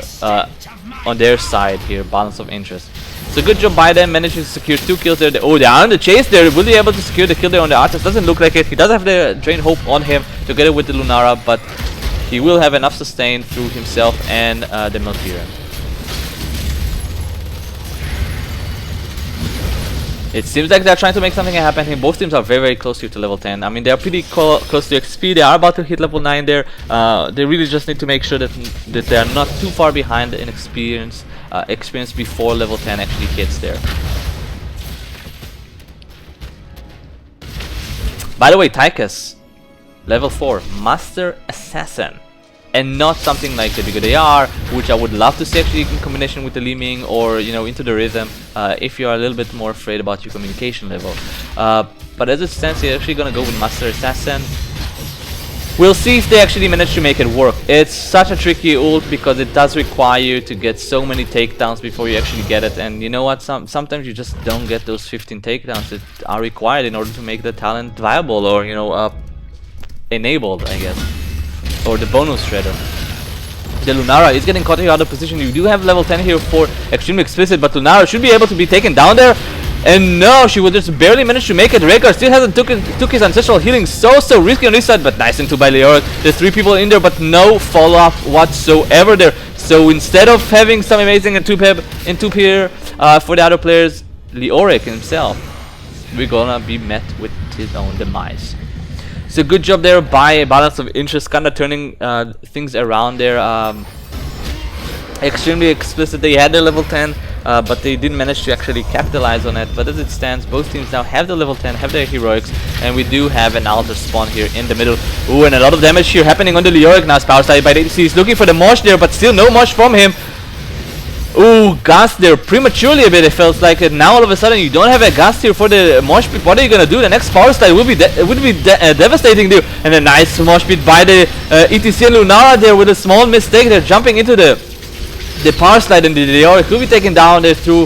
on their side here, Balance of Interest. So good job by them, managing to secure 2 kills there. Oh, they are on the chase there. Will be able to secure the kill there on the Arthas? Doesn't look like it. He does have the Drain Hope on him together with the Lunara, but he will have enough sustain through himself and the Malfurion. It seems like they're trying to make something happen here. Both teams are very close here to level 10. I mean, they are pretty close to XP. They are about to hit level 9 there. They really just need to make sure that they are not too far behind in experience before level 10 actually hits there. By the way, Tychus, level 4, Master Assassin. And not something like the Bigger They Are, which I would love to see actually in combination with the Li Ming, or Into the Rhythm, if you are a little bit more afraid about your communication level. But as it stands, you're actually gonna go with Master Assassin. We'll see if they actually manage to make it work. It's such a tricky ult because it does require you to get so many takedowns before you actually get it, and you know what? Sometimes you just don't get those 15 takedowns that are required in order to make the talent viable, or enabled, I guess. Or the bonus shredder. The Lunara is getting caught here out of position. You do have level 10 here for Xtremely Explicit, but Lunara should be able to be taken down there. And no, she would just barely manage to make it. Rhaegar still hasn't took his ancestral healing. So risky on this side, but nice into by Leoric. There's 3 people in there, but no follow-up whatsoever there. So instead of having some amazing and 2 here for the other players, Leoric himself, we're gonna be met with his own demise. So good job there by Balance of Interest, kind of turning things around there. Xtremely Explicit, they had their level 10, but they didn't manage to actually capitalize on it. But as it stands, both teams now have the level 10, have their heroics, and we do have an altar spawn here in the middle. Ooh, and a lot of damage here happening on the Leoric now. Power side by the ADC. He's looking for the Mosh there, but still no Mosh from him. Ooh, Gust there prematurely a bit, it feels like. And now all of a sudden you don't have a Gust here for the Mosh Pit. What are you gonna do? The next power slide would be devastating there. And a nice Mosh Pit by the ETC and Lunara there with a small mistake. They're jumping into the power slide, and the Leoric will be taken down there through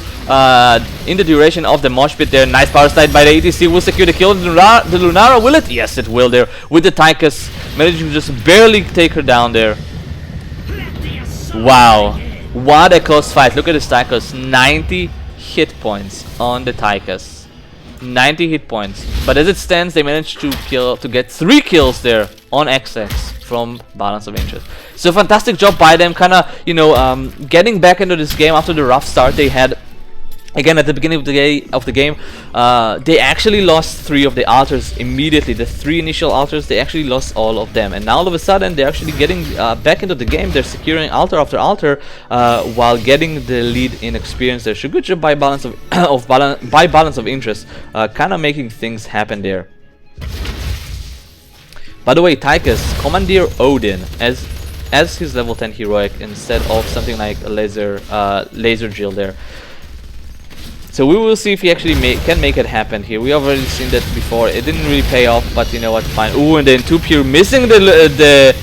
in the duration of the Mosh Pit there. Nice power slide by the ETC will secure the kill. The Lunara, will it? Yes, it will there. With the Tychus, managing to just barely take her down there. Wow. What a close fight. Look at this Tychus. 90 hit points on the Tychus. 90 hit points. But as it stands, they managed to get 3 kills there on XX. from Balance of Interest. So fantastic job by them, kind of, you know, getting back into this game after the rough start they had. Again, at the beginning of the game, they actually lost 3 of the altars immediately. The 3 initial altars, they actually lost all of them, and now all of a sudden they're actually getting back into the game. They're securing altar after altar while getting the lead in experience there. So good job by Balance of Balance of Interest, kind of making things happen there. By the way, Tychus, Commandeer Odin as his level 10 heroic instead of something like a laser drill there. So we will see if he actually can make it happen here. We already seen that before. It didn't really pay off, but you know what? Fine. Ooh, and then 2 pure missing the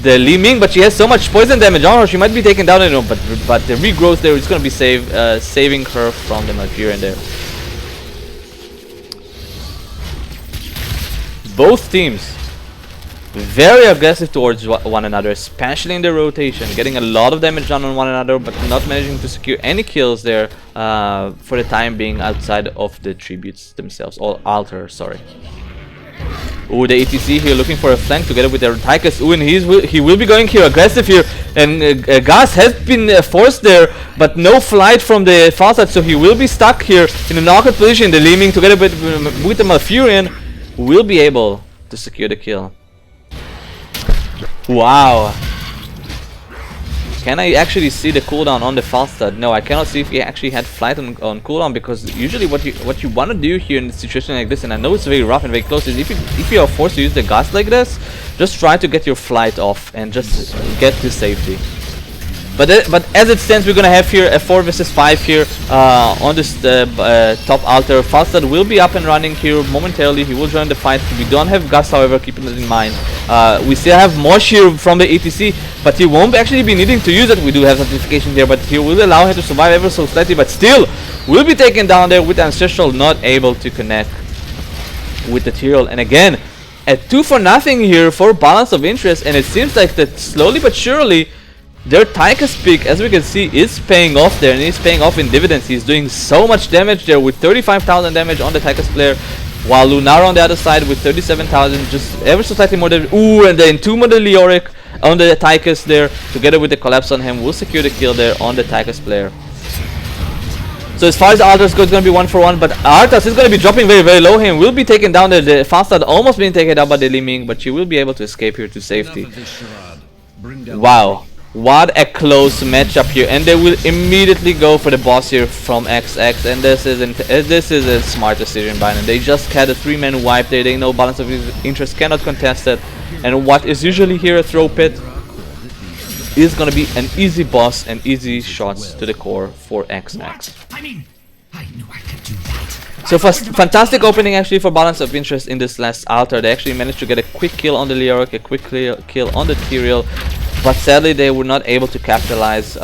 Li Ming, but she has so much poison damage on her. She might be taken down, you know. But the regrowth there is going to be saving her from the Malfurion there. Both teams very aggressive towards one another, especially in the rotation, getting a lot of damage done on one another, but not managing to secure any kills there for the time being outside of the tributes themselves, or altars, sorry. Ooh, the ETC here looking for a flank together with their Tychus. Ooh, and he will be going here aggressive here, and Gas has been forced there, but no flight from the far side, so he will be stuck here in a knockout position. The Li Ming together with the Malfurion will be able to secure the kill. Wow. Can I actually see the cooldown on the Falstad? No, I cannot see if he actually had flight on cooldown, because usually what you want to do here in a situation like this, and I know it's very rough and very close, is if you are forced to use the Gust like this, just try to get your flight off and just get to safety. But as it stands, we're gonna have here a 4 vs 5 here on this top altar. Falstad will be up and running here momentarily. He will join the fight. We don't have Gus, however, keeping that in mind. We still have Mosh here from the ETC, but he won't actually be needing to use it. We do have certification here, but he will allow him to survive ever so slightly, but still will be taken down there with Ancestral not able to connect with the Tyrael. And again, a 2 for nothing here for Balance of Interest, and it seems like that slowly but surely their Tychus pick, as we can see, is paying off there, and it's paying off in dividends. He's doing so much damage there with 35,000 damage on the Tychus player, while Lunara on the other side with 37,000, just ever so slightly more damage. Ooh, and then 2 more the Leoric on the Tychus there, together with the collapse on him, will secure the kill there on the Tychus player. So as far as Altars go, it's going to be 1 for 1, but Arthas is going to be dropping very, very low. Him will be taken down there. The Falstad almost being taken down by the Li Ming, but she will be able to escape here to safety. Wow. What a close matchup here, and they will immediately go for the boss here from XX, and this is a smart decision by them. They just had a 3-man wipe there. They know Balance of Interest cannot contest it, and what is usually here a throw pit is gonna be an easy boss and easy shots to the core for XX. I mean, I knew I could do that. So fantastic opening actually for Balance of Interest in this last altar. They actually managed to get a quick kill on the Leoric, a quick kill on the Tyrael, but sadly they were not able to capitalize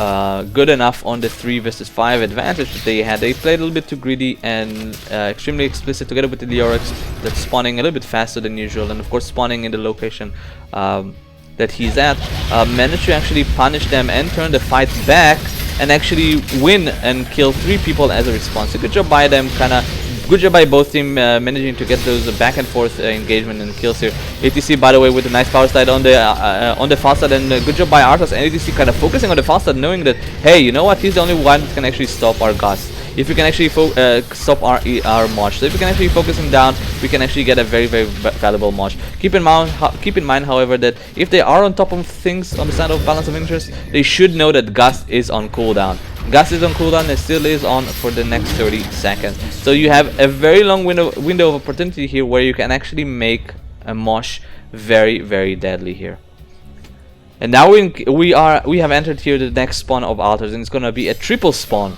good enough on the 3 vs 5 advantage that they had. They played a little bit too greedy and extremely explicit together with the Leoric, that's spawning a little bit faster than usual, and of course spawning in the location that he's at, managed to actually punish them and turn the fight back and actually win and kill 3 people as a response. So good job by them, good job by both team managing to get those back and forth engagement and kills here. ATC, by the way, with a nice power slide on the Falstad, and good job by Arthas and ATC kind of focusing on the Falstad, knowing that, hey, you know what, he's the only one that can actually stop our Gus. If we can actually stop our Mosh, so if we can actually focus him down, we can actually get a very, very valuable Mosh. Keep in mind, however, that if they are on top of things on the side of Balance of Interest, they should know that Gus is on cooldown. Gus is on cooldown and still is on for the next 30 seconds. So you have a very long window of opportunity here where you can actually make a Mosh very, very deadly here. And now we have entered here the next spawn of altars, and it's gonna be a triple spawn.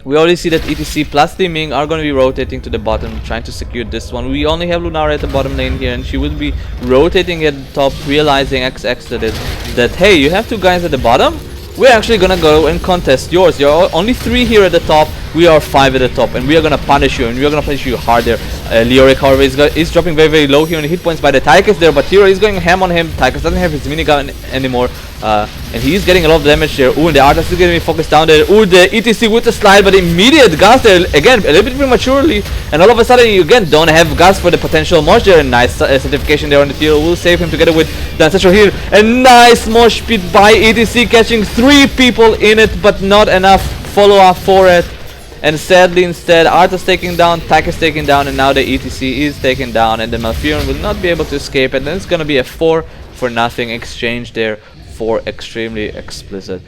We already see that ETC plus Li Ming are going to be rotating to the bottom, trying to secure this one. We only have Lunara at the bottom lane here, and she will be rotating at the top, realizing XX that hey, you have 2 guys at the bottom? We're actually gonna go and contest yours. You're only 3 here at the top. we are 5 at the top, and we are gonna punish you, and we are gonna punish you hard there. Leoric, however, is dropping very, very low here on the hit points by the Tychus there, but Tiro is going ham on him. Tychus doesn't have his minigun anymore, and he's getting a lot of damage there. Ooh, and the Arthas is getting focused down there. Ooh, the ETC with the slide, but immediate gas there, again, a little bit prematurely, and all of a sudden you again don't have gas for the potential mosh there. Nice certification there on the Tiro will save him together with the Ancestral Heal. A nice mosh pit by ETC, catching 3 people in it, but not enough follow-up for it. And sadly, instead, Arthas taking down, Tychus taking down, and now the ETC is taken down, and the Malfurion will not be able to escape. And then it's gonna be a 4-for-0 exchange there for Xtremly Xplicit.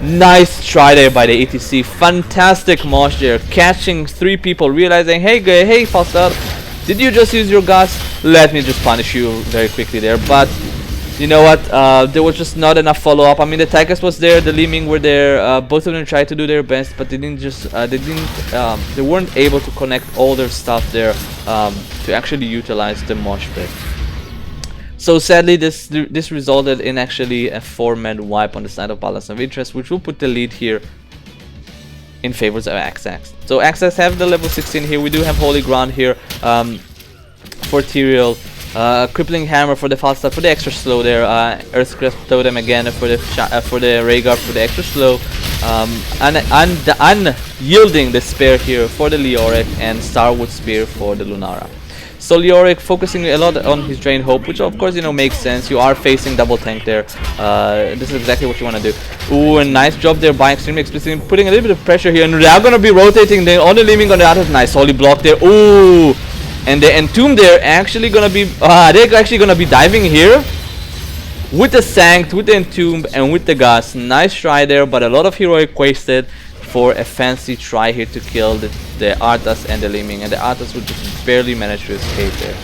Nice try there by the ETC. Fantastic mosh there, catching 3 people, realizing, hey Falstad, did you just use your gas? Let me just punish you very quickly there. But you know what? There was just not enough follow-up. I mean, the Tychus was there, the Li Ming were there. Both of them tried to do their best, but they didn't just. They weren't able to connect all their stuff there to actually utilize the mosh pit. So sadly, this resulted in actually a 4-man wipe on the side of Balance of Interest, which will put the lead here in favor of Axax. So Axax have the level 16 here. We do have Holy Ground here for Tyrael. Crippling Hammer for the fast start, for the extra slow there. Earthcrest Totem again for the Rhaegar for the extra slow. Unyielding Despair here for the Leoric, and Starwood Spear for the Lunara. So Leoric focusing a lot on his Drain Hope, which of course, you know, makes sense. You are facing double tank there. This is exactly what you want to do. Ooh, a nice job there by Xtremely Xplicit, putting a little bit of pressure here, and they are going to be rotating the on the Li Ming on the other. Nice holy block there. Ooh, and the Entomb there actually gonna be they're actually gonna be diving here with the Sanct, with the Entomb, and with the Gas. Nice try there, but a lot of heroic wasted for a fancy try here to kill the Arthas and the Li Ming, and the Arthas would just barely manage to escape there.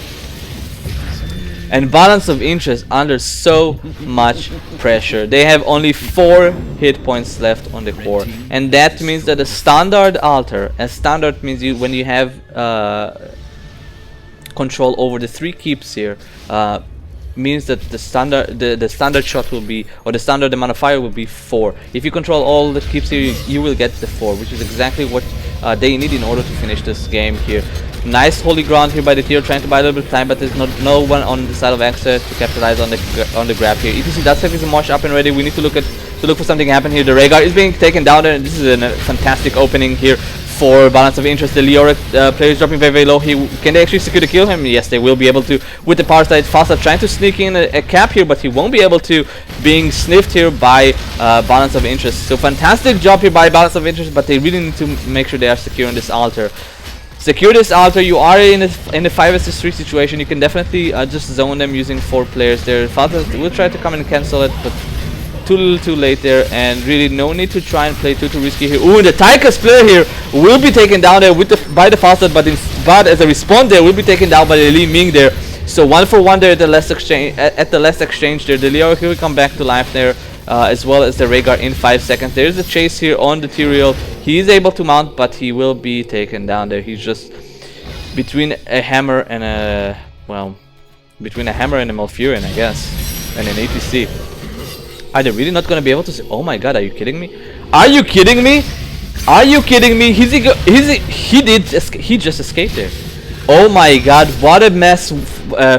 And Balance of Interest under so much pressure. They have only 4 hit points left on the core, and that means that the standard altar, and standard means when you have control over the 3 keeps here, means that the standard shot will be, or the standard amount of fire will be 4. If you control all the keeps here, you will get the 4, which is exactly what they need in order to finish this game here. Nice holy ground here by the tier, trying to buy a little bit of time, but there's no one on the side of Access to capitalize on the grab here. ETC does have his mosh up and ready. We need to look for something to happen here. The Rhaegar is being taken down, and this is a fantastic opening here for Balance of Interest. The Leoric player is dropping very, very low. Can they actually secure to kill him? Yes, they will be able to with the power side. Falstad trying to sneak in a cap here, but he won't be able to, being sniffed here by Balance of Interest. So fantastic job here by Balance of Interest, but they really need to make sure they are securing this altar. Secure this altar. You are in a 5 vs 3 situation. You can definitely just zone them using 4 players there. Falstad will try to come and cancel it, but too late there, and really no need to try and play too risky here. Ooh, the Tychus player here will be taken down there by the Falstad, but as a response there will be taken down by the Li Ming there. So 1-for-1 there at the last exchange there. The Leo will come back to life there, as well as the Rhaegar in 5 seconds. There is a chase here on the Tyrael. He is able to mount, but he will be taken down there. He's just between a hammer and a Malfurion, I guess, and an ATC. Are they really not going to be able to see? Oh my god, are you kidding me? Are you kidding me? Are you kidding me? He just escaped there. Oh my god, what a mess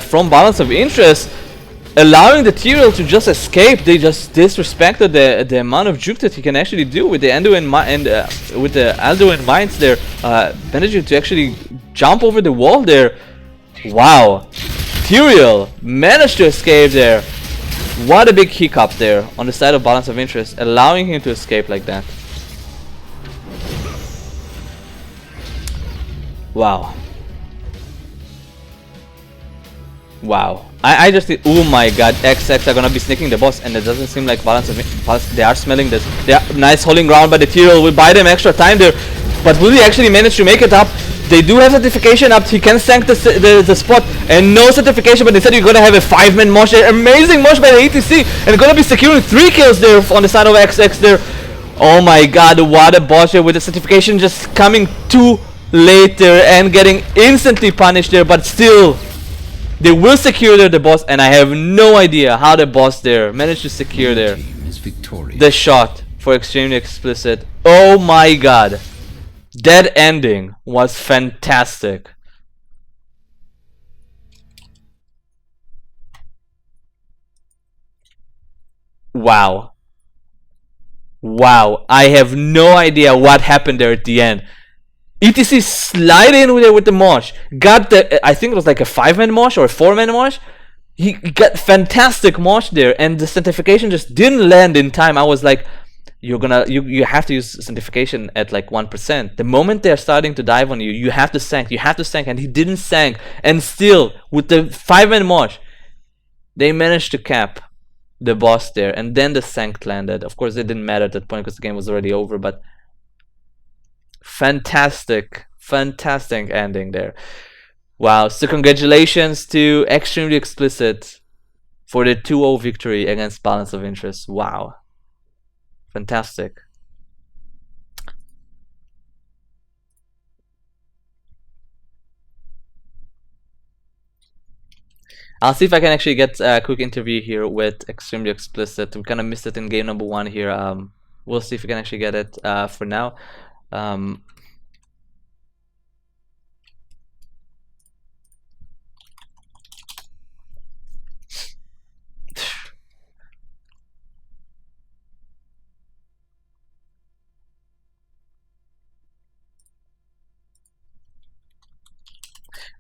from Balance of Interest. Allowing the Tyrael to just escape. They just disrespected the amount of juke that he can actually do with the Alduin mines there. Managing to actually jump over the wall there. Wow. Tyrael managed to escape there. What a big hiccup there on the side of Balance of Interest, allowing him to escape like that. Wow. Wow. I just think, oh my god, XX are gonna be sneaking the boss, and it doesn't seem like Balance, they are smelling this. They are nice holding ground by the Tyrael, will buy them extra time there, but will he actually manage to make it up? They do have certification up. He can sank the spot, and no certification, but instead you're gonna have a 5-man mosh there. Amazing mosh by the ATC, and gonna be securing 3 kills there on the side of XX there. Oh my god, what a boss there with the certification just coming too late there and getting instantly punished there, but still they will secure there the boss, and I have no idea how the boss there managed to secure there the shot for Xtremely Xplicit. Oh my god. That ending was fantastic. Wow. Wow. I have no idea what happened there at the end. ETC slide in there with the mosh. Got the, I think it was like a 5-man mosh or a 4-man mosh. He got fantastic mosh there, and the sanctification just didn't land in time. I was like, you have to use sanctification at like 1%. The moment they're starting to dive on you, you have to sank, and he didn't sank, and still with the 5-man mosh, they managed to cap the boss there, and then the sank landed. Of course, it didn't matter at that point because the game was already over, but fantastic ending there. Wow, so congratulations to Extremely Explicit for the 2-0 victory against Balance of Interest. Wow. Fantastic. I'll see if I can actually get a quick interview here with Extremely Explicit. We kind of missed it in game number 1 here. We'll see if we can actually get it for now.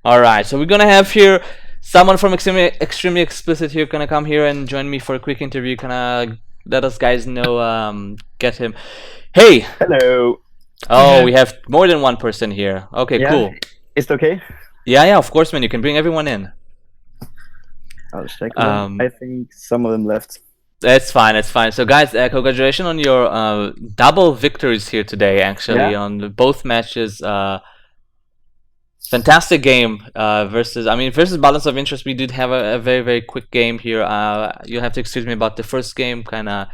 Alright, so we're gonna have here someone from Extremely Explicit here gonna come here and join me for a quick interview. Kinda let us guys know, get him. Hey! Hello. Oh, we have more than one person here. Okay, Yeah, cool. is it okay? Yeah, of course, man. You can bring everyone in. I'll check them. I think some of them left. It's fine. So, guys, congratulations on your double victories here today. Actually, Yeah. on both matches. Fantastic game versus Balance of Interest. We did have a very, very quick game here. You'll have to excuse me about the first game. Kind of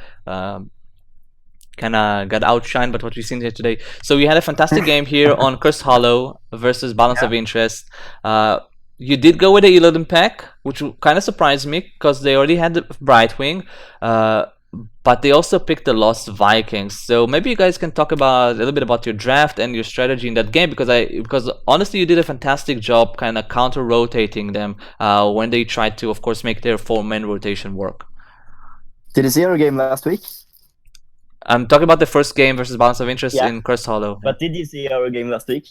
got outshined, but what we've seen here today. So we had a fantastic game here on Cursed Hollow versus Balance of Interest. You did go with the Illidan pack, which kind of surprised me because they already had the Brightwing, but they also picked the Lost Vikings. So maybe you guys can talk about a little bit about your draft and your strategy in that game, because honestly you did a fantastic job kind of counter rotating them when they tried to, of course, make their 4-man rotation work. Did you see our game last week? I'm talking about the first game versus Balance of Interest in Cursed Hollow. But did you see our game last week?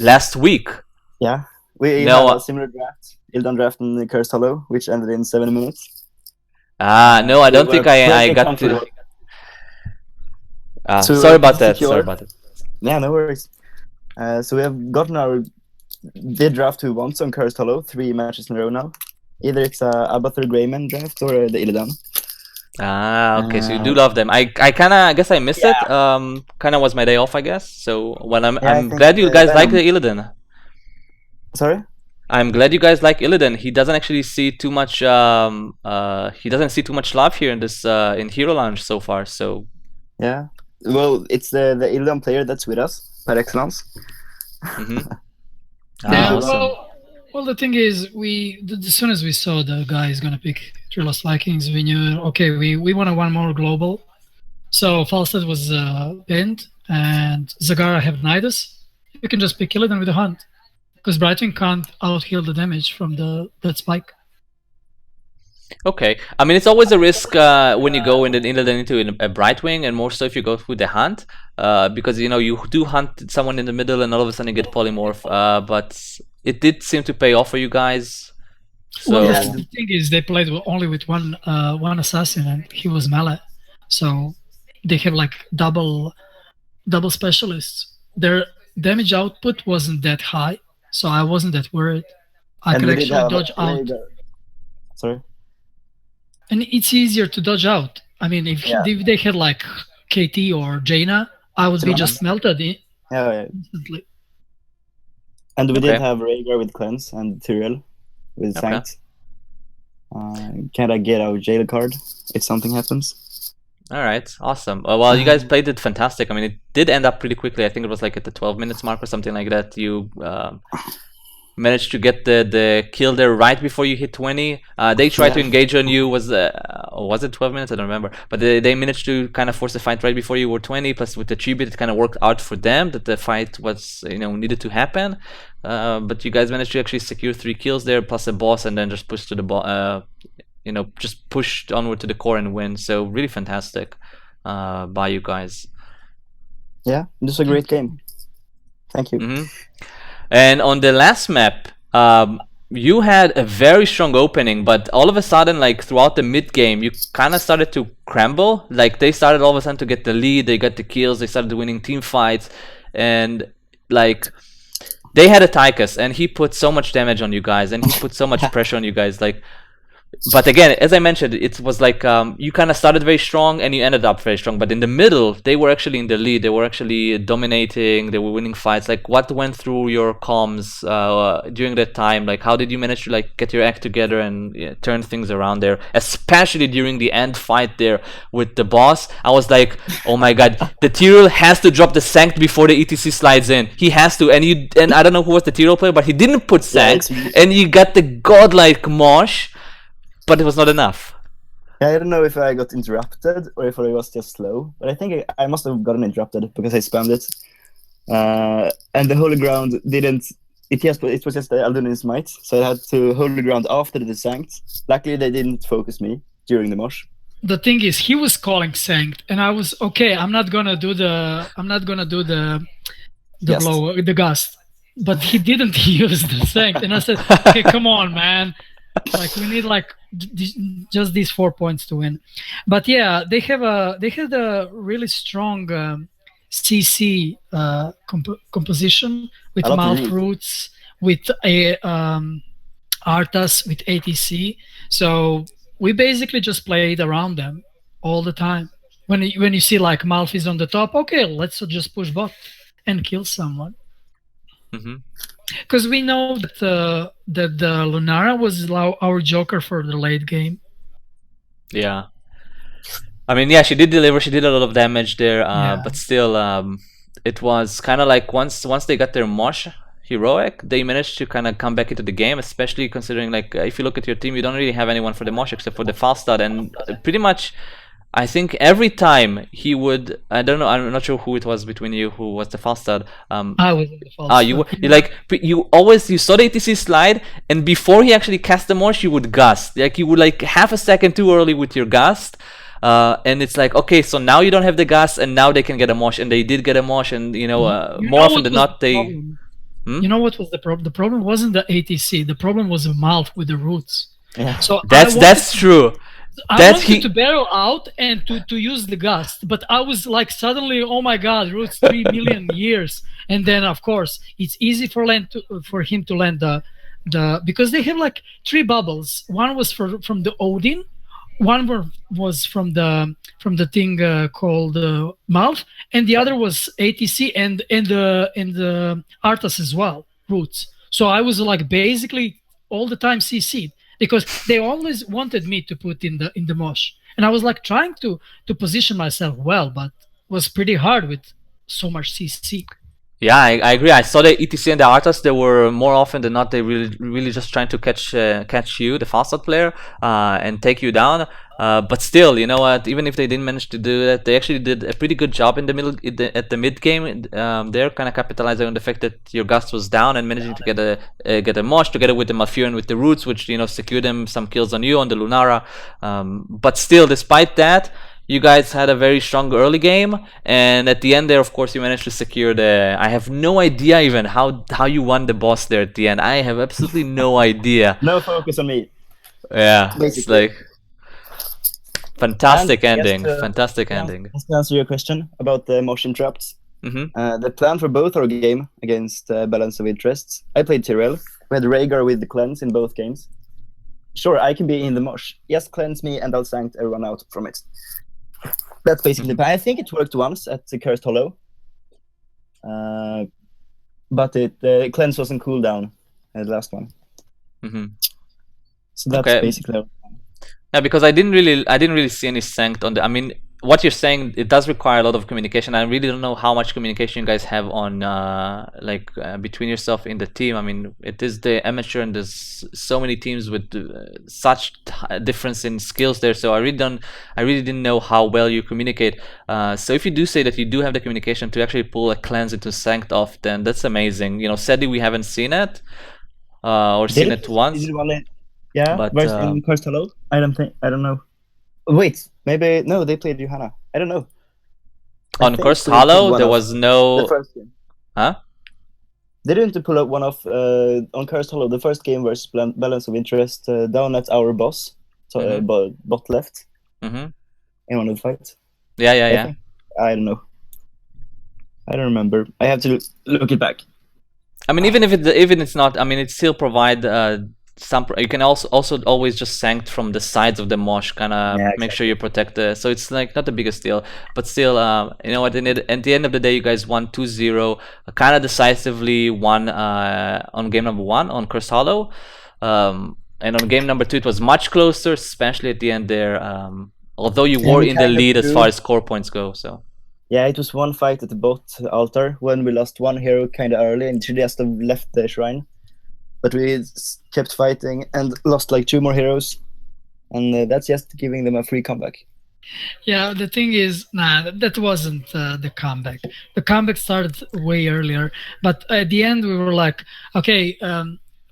Last week? Yeah. We No, had a similar draft. Ildan draft in Cursed Hollow, which ended in 7 minutes. No, I don't think I got to. Sorry about that. Yeah, no worries. So we have gotten our bid draft who wants on Cursed Hollow 3 matches in a row now. Either it's a Abathur Greyman draft or the Illidan. Okay, so you do love them. I guess I missed it. Kind of was my day off, I guess. So when I'm glad you guys like the Illidan. Sorry? I'm glad you guys like Illidan. He doesn't actually see too much. He doesn't see too much love here in this in Hero Lounge so far. So yeah, well, it's the Illidan player that's with us par excellence. Yeah, awesome. well, the thing is, as soon as we saw the guy is gonna pick Three Lost Vikings, we knew, okay, we wanted one more global. So Falstad was pinned, and Zagara have Nidus. You can just pick Illidan with a hunt, because Brightwing can't out-heal the damage from that spike. Okay, I mean, it's always a risk when you go into a Brightwing, and more so if you go with the hunt, because you do hunt someone in the middle and all of a sudden you get polymorph. But it did seem to pay off for you guys. So well, the thing is, they played only with one assassin, and he was melee, so they have like double specialists. Their damage output wasn't that high, so I wasn't that worried. I could actually dodge out. Sorry. And it's easier to dodge out. I mean, if they had like KT or Jaina, I would be just melted instantly. And we did have Rhaegar with Cleanse and Tyrell with Sanct. Can I get our jail card if something happens? Alright, awesome. Well, you guys played it fantastic. I mean, it did end up pretty quickly. I think it was like at the 12 minutes mark or something like that. You managed to get the kill there right before you hit 20. They tried to engage on you. Was it 12 minutes? I don't remember. But they managed to kind of force the fight right before you were 20. Plus with the tribute, it kind of worked out for them that the fight was needed to happen. But you guys managed to actually secure 3 kills there plus a boss, and then just push to the just pushed onward to the core and win. So really fantastic by you guys. Yeah, this was a great game. Thank you. And on the last map, you had a very strong opening, but all of a sudden, like throughout the mid game, you kind of started to crumble. Like they started all of a sudden to get the lead, they got the kills, they started winning team fights, and like they had a Tychus, and he put so much damage on you guys, and he put so much pressure on you guys. Like, but again, as I mentioned, it was like you kind of started very strong and you ended up very strong. But in the middle, they were actually in the lead. They were actually dominating. They were winning fights. Like, what went through your comms during that time? Like, how did you manage to like get your act together and turn things around there? Especially during the end fight there with the boss, I was like, oh my god, the Tyrell has to drop the Sanct before the ETC slides in. He has to. And I don't know who was the Tyrell player, but he didn't put Sanct, and you got the godlike mosh. But it was not enough. I don't know if I got interrupted or if I was just slow, but I think I must have gotten interrupted because I spammed it. And the Holy Ground didn't. It was just the Aldunian Might, so I had to hold the ground after the Sanct. Luckily, they didn't focus me during the mosh. The thing is, he was calling Sanct, and I was okay. I'm not gonna do the Gust. blow, the gust. But he didn't use the Sanct, and I said, okay, come on, man. Like we need like just these 4 points to win. But yeah, they had a really strong CC composition with Malf roots, with a Arthas, with ATC. So we basically just played around them all the time. When you see like Malf is on the top, okay, let's just push bot and kill someone. Because we know that the Lunara was our joker for the late game. Yeah. I mean, yeah, she did deliver. She did a lot of damage there, but still, it was kind of like once they got their Mosh heroic, they managed to kind of come back into the game, especially considering like if you look at your team, you don't really have anyone for the Mosh except for the Falstad, and pretty much I think every time he would, I don't know, I'm not sure who it was between you who was the Falstad. I was the Falstad. You saw the ATC slide, and before he actually cast the Mosh, you would gust. Like you would like half a second too early with your gust. And it's like, okay, so now you don't have the gust, and now they can get a Mosh, and they did get a Mosh, and more often than not they. You know what was the problem? The problem wasn't the ATC. The problem was the Malf with the roots. Yeah. So that's true. I wanted to barrel out and to use the gust, but I was like suddenly, oh my god, roots 3 million years, and then of course it's easy for him to land the because they have like 3 bubbles. One was from the Odin, one was from the thing called Mouth, and the other was ATC and the Arthas as well, roots. So I was like basically all the time CC'd. Because they always wanted me to put in the mosh, and I was like trying to position myself well, but it was pretty hard with so much CC. Yeah, I agree. I saw the ETC and the Arthas. They were more often than not. They really just trying to catch you, the Falstad player, and take you down. But still, you know what? Even if they didn't manage to do that, they actually did a pretty good job in the middle, at the mid game. They're kind of capitalizing on the fact that your gust was down and managing to get a mosh together with the Malfurion and with the roots, which secured them some kills on you on the Lunara. But still, despite that, you guys had a very strong early game, and at the end there, of course, you managed to secure the. I have no idea even how you won the boss there at the end. I have absolutely no idea. No focus on me. Yeah, Basically. it's like fantastic ending. Just to answer your question about the motion traps, the plan for both our game against Balance of Interests, I played Tyrell. We had Rhaegar with the cleanse in both games. Sure, I can be in the mosh. Just cleanse me and I'll sanct everyone out from it. That's basically the plan. I think it worked once at the Cursed Hollow. But the cleanse wasn't cooldown, the last one. So that's basically our plan. Yeah, because I didn't really see any sanct on the. I mean, what you're saying, it does require a lot of communication. I really don't know how much communication you guys have on between yourself in the team. I mean, it is the amateur, and there's so many teams with such difference in skills there. So I really didn't know how well you communicate. So if you do say that you do have the communication to actually pull a cleanse into Sanct off, then that's amazing. You know, sadly we haven't seen it or seen it once. Yeah, but versus in Cursed Hollow? I don't know. Wait, maybe no, they played Johanna. I don't know. On Cursed Hollow, there was no. The first game. Huh? They didn't pull up one off on Cursed Hollow. The first game versus Balance of Interest down at our boss, so bot left. In one of the fights. Yeah. I don't know. I don't remember. I have to look it back. I mean, even it's not. I mean, it still provide some. You can also always just sanct from the sides of the mosh, kind of make sure you protect the. So it's like not the biggest deal, but still, you know, at the end of the day, you guys won 2-0, kind of decisively won on game number 1 on Cursed Hollow, and on game number 2 it was much closer, especially at the end there. Although you were in the lead as far as score points go, so. Yeah, it was one fight at the bot altar when we lost one hero kind of early, and she just left the shrine. But we kept fighting and lost like 2 more heroes, and that's just giving them a free comeback. Yeah, the thing is, that wasn't the comeback. The comeback started way earlier, but at the end we were like, okay,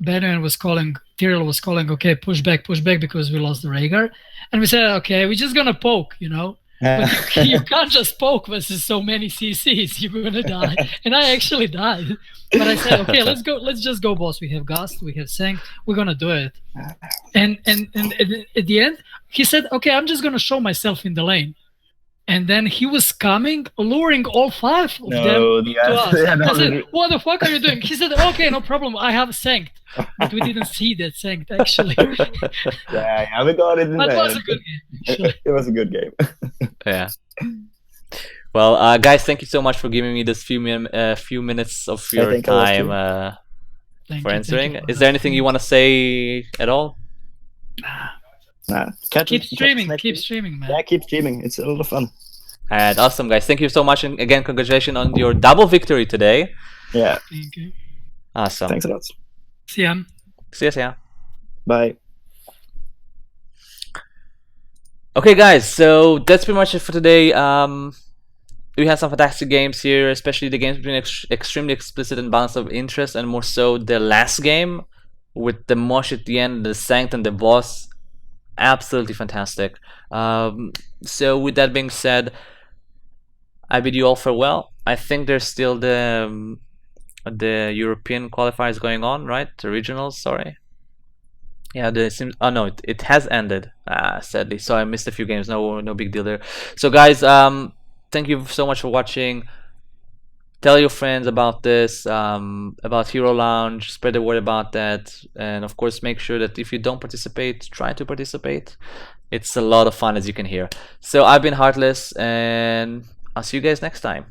Benjamin was calling, Tyrell was calling, okay, push back, because we lost the Rhaegar, and we said, okay, we're just gonna poke, you know. But you can't just poke versus so many CCs. You're gonna die, and I actually died. But I said, okay, let's just go, boss. We have Gust, we have Sanct, we're gonna do it. And at the end, he said, okay, I'm just gonna show myself in the lane. And then he was coming, luring all 5 of them to us. I said, what the fuck are you doing? He said, okay, no problem, I have Sanct. But we didn't see that Sanct, actually. Yeah, we got it in But there. it was a good game. It was a good game. Yeah. Well, guys, thank you so much for giving me this few minutes of your time for answering. Is there anything you want to say at all? Keep streaming, man. Yeah, keep streaming. It's a lot of fun. Alright, awesome, guys. Thank you so much, and again, congratulations on your double victory today. Yeah. Thank you. Awesome. Thanks a lot. See ya. See ya. Bye. Okay, guys, so that's pretty much it for today. We had some fantastic games here, especially the games between Extremely Explicit and Balance of Interest, and more so the last game with the mosh at the end, the Sanct and the boss. Absolutely fantastic. So with that being said, I bid you all farewell. I think there's still the European qualifiers going on, right? The regionals, sorry. Yeah, oh no, it has ended, sadly. So I missed a few games. No big deal there. So guys, thank you so much for watching. Tell your friends about this, about Hero Lounge. Spread the word about that, and of course, make sure that if you don't participate, try to participate. It's a lot of fun, as you can hear. So I've been Heartless, and I'll see you guys next time.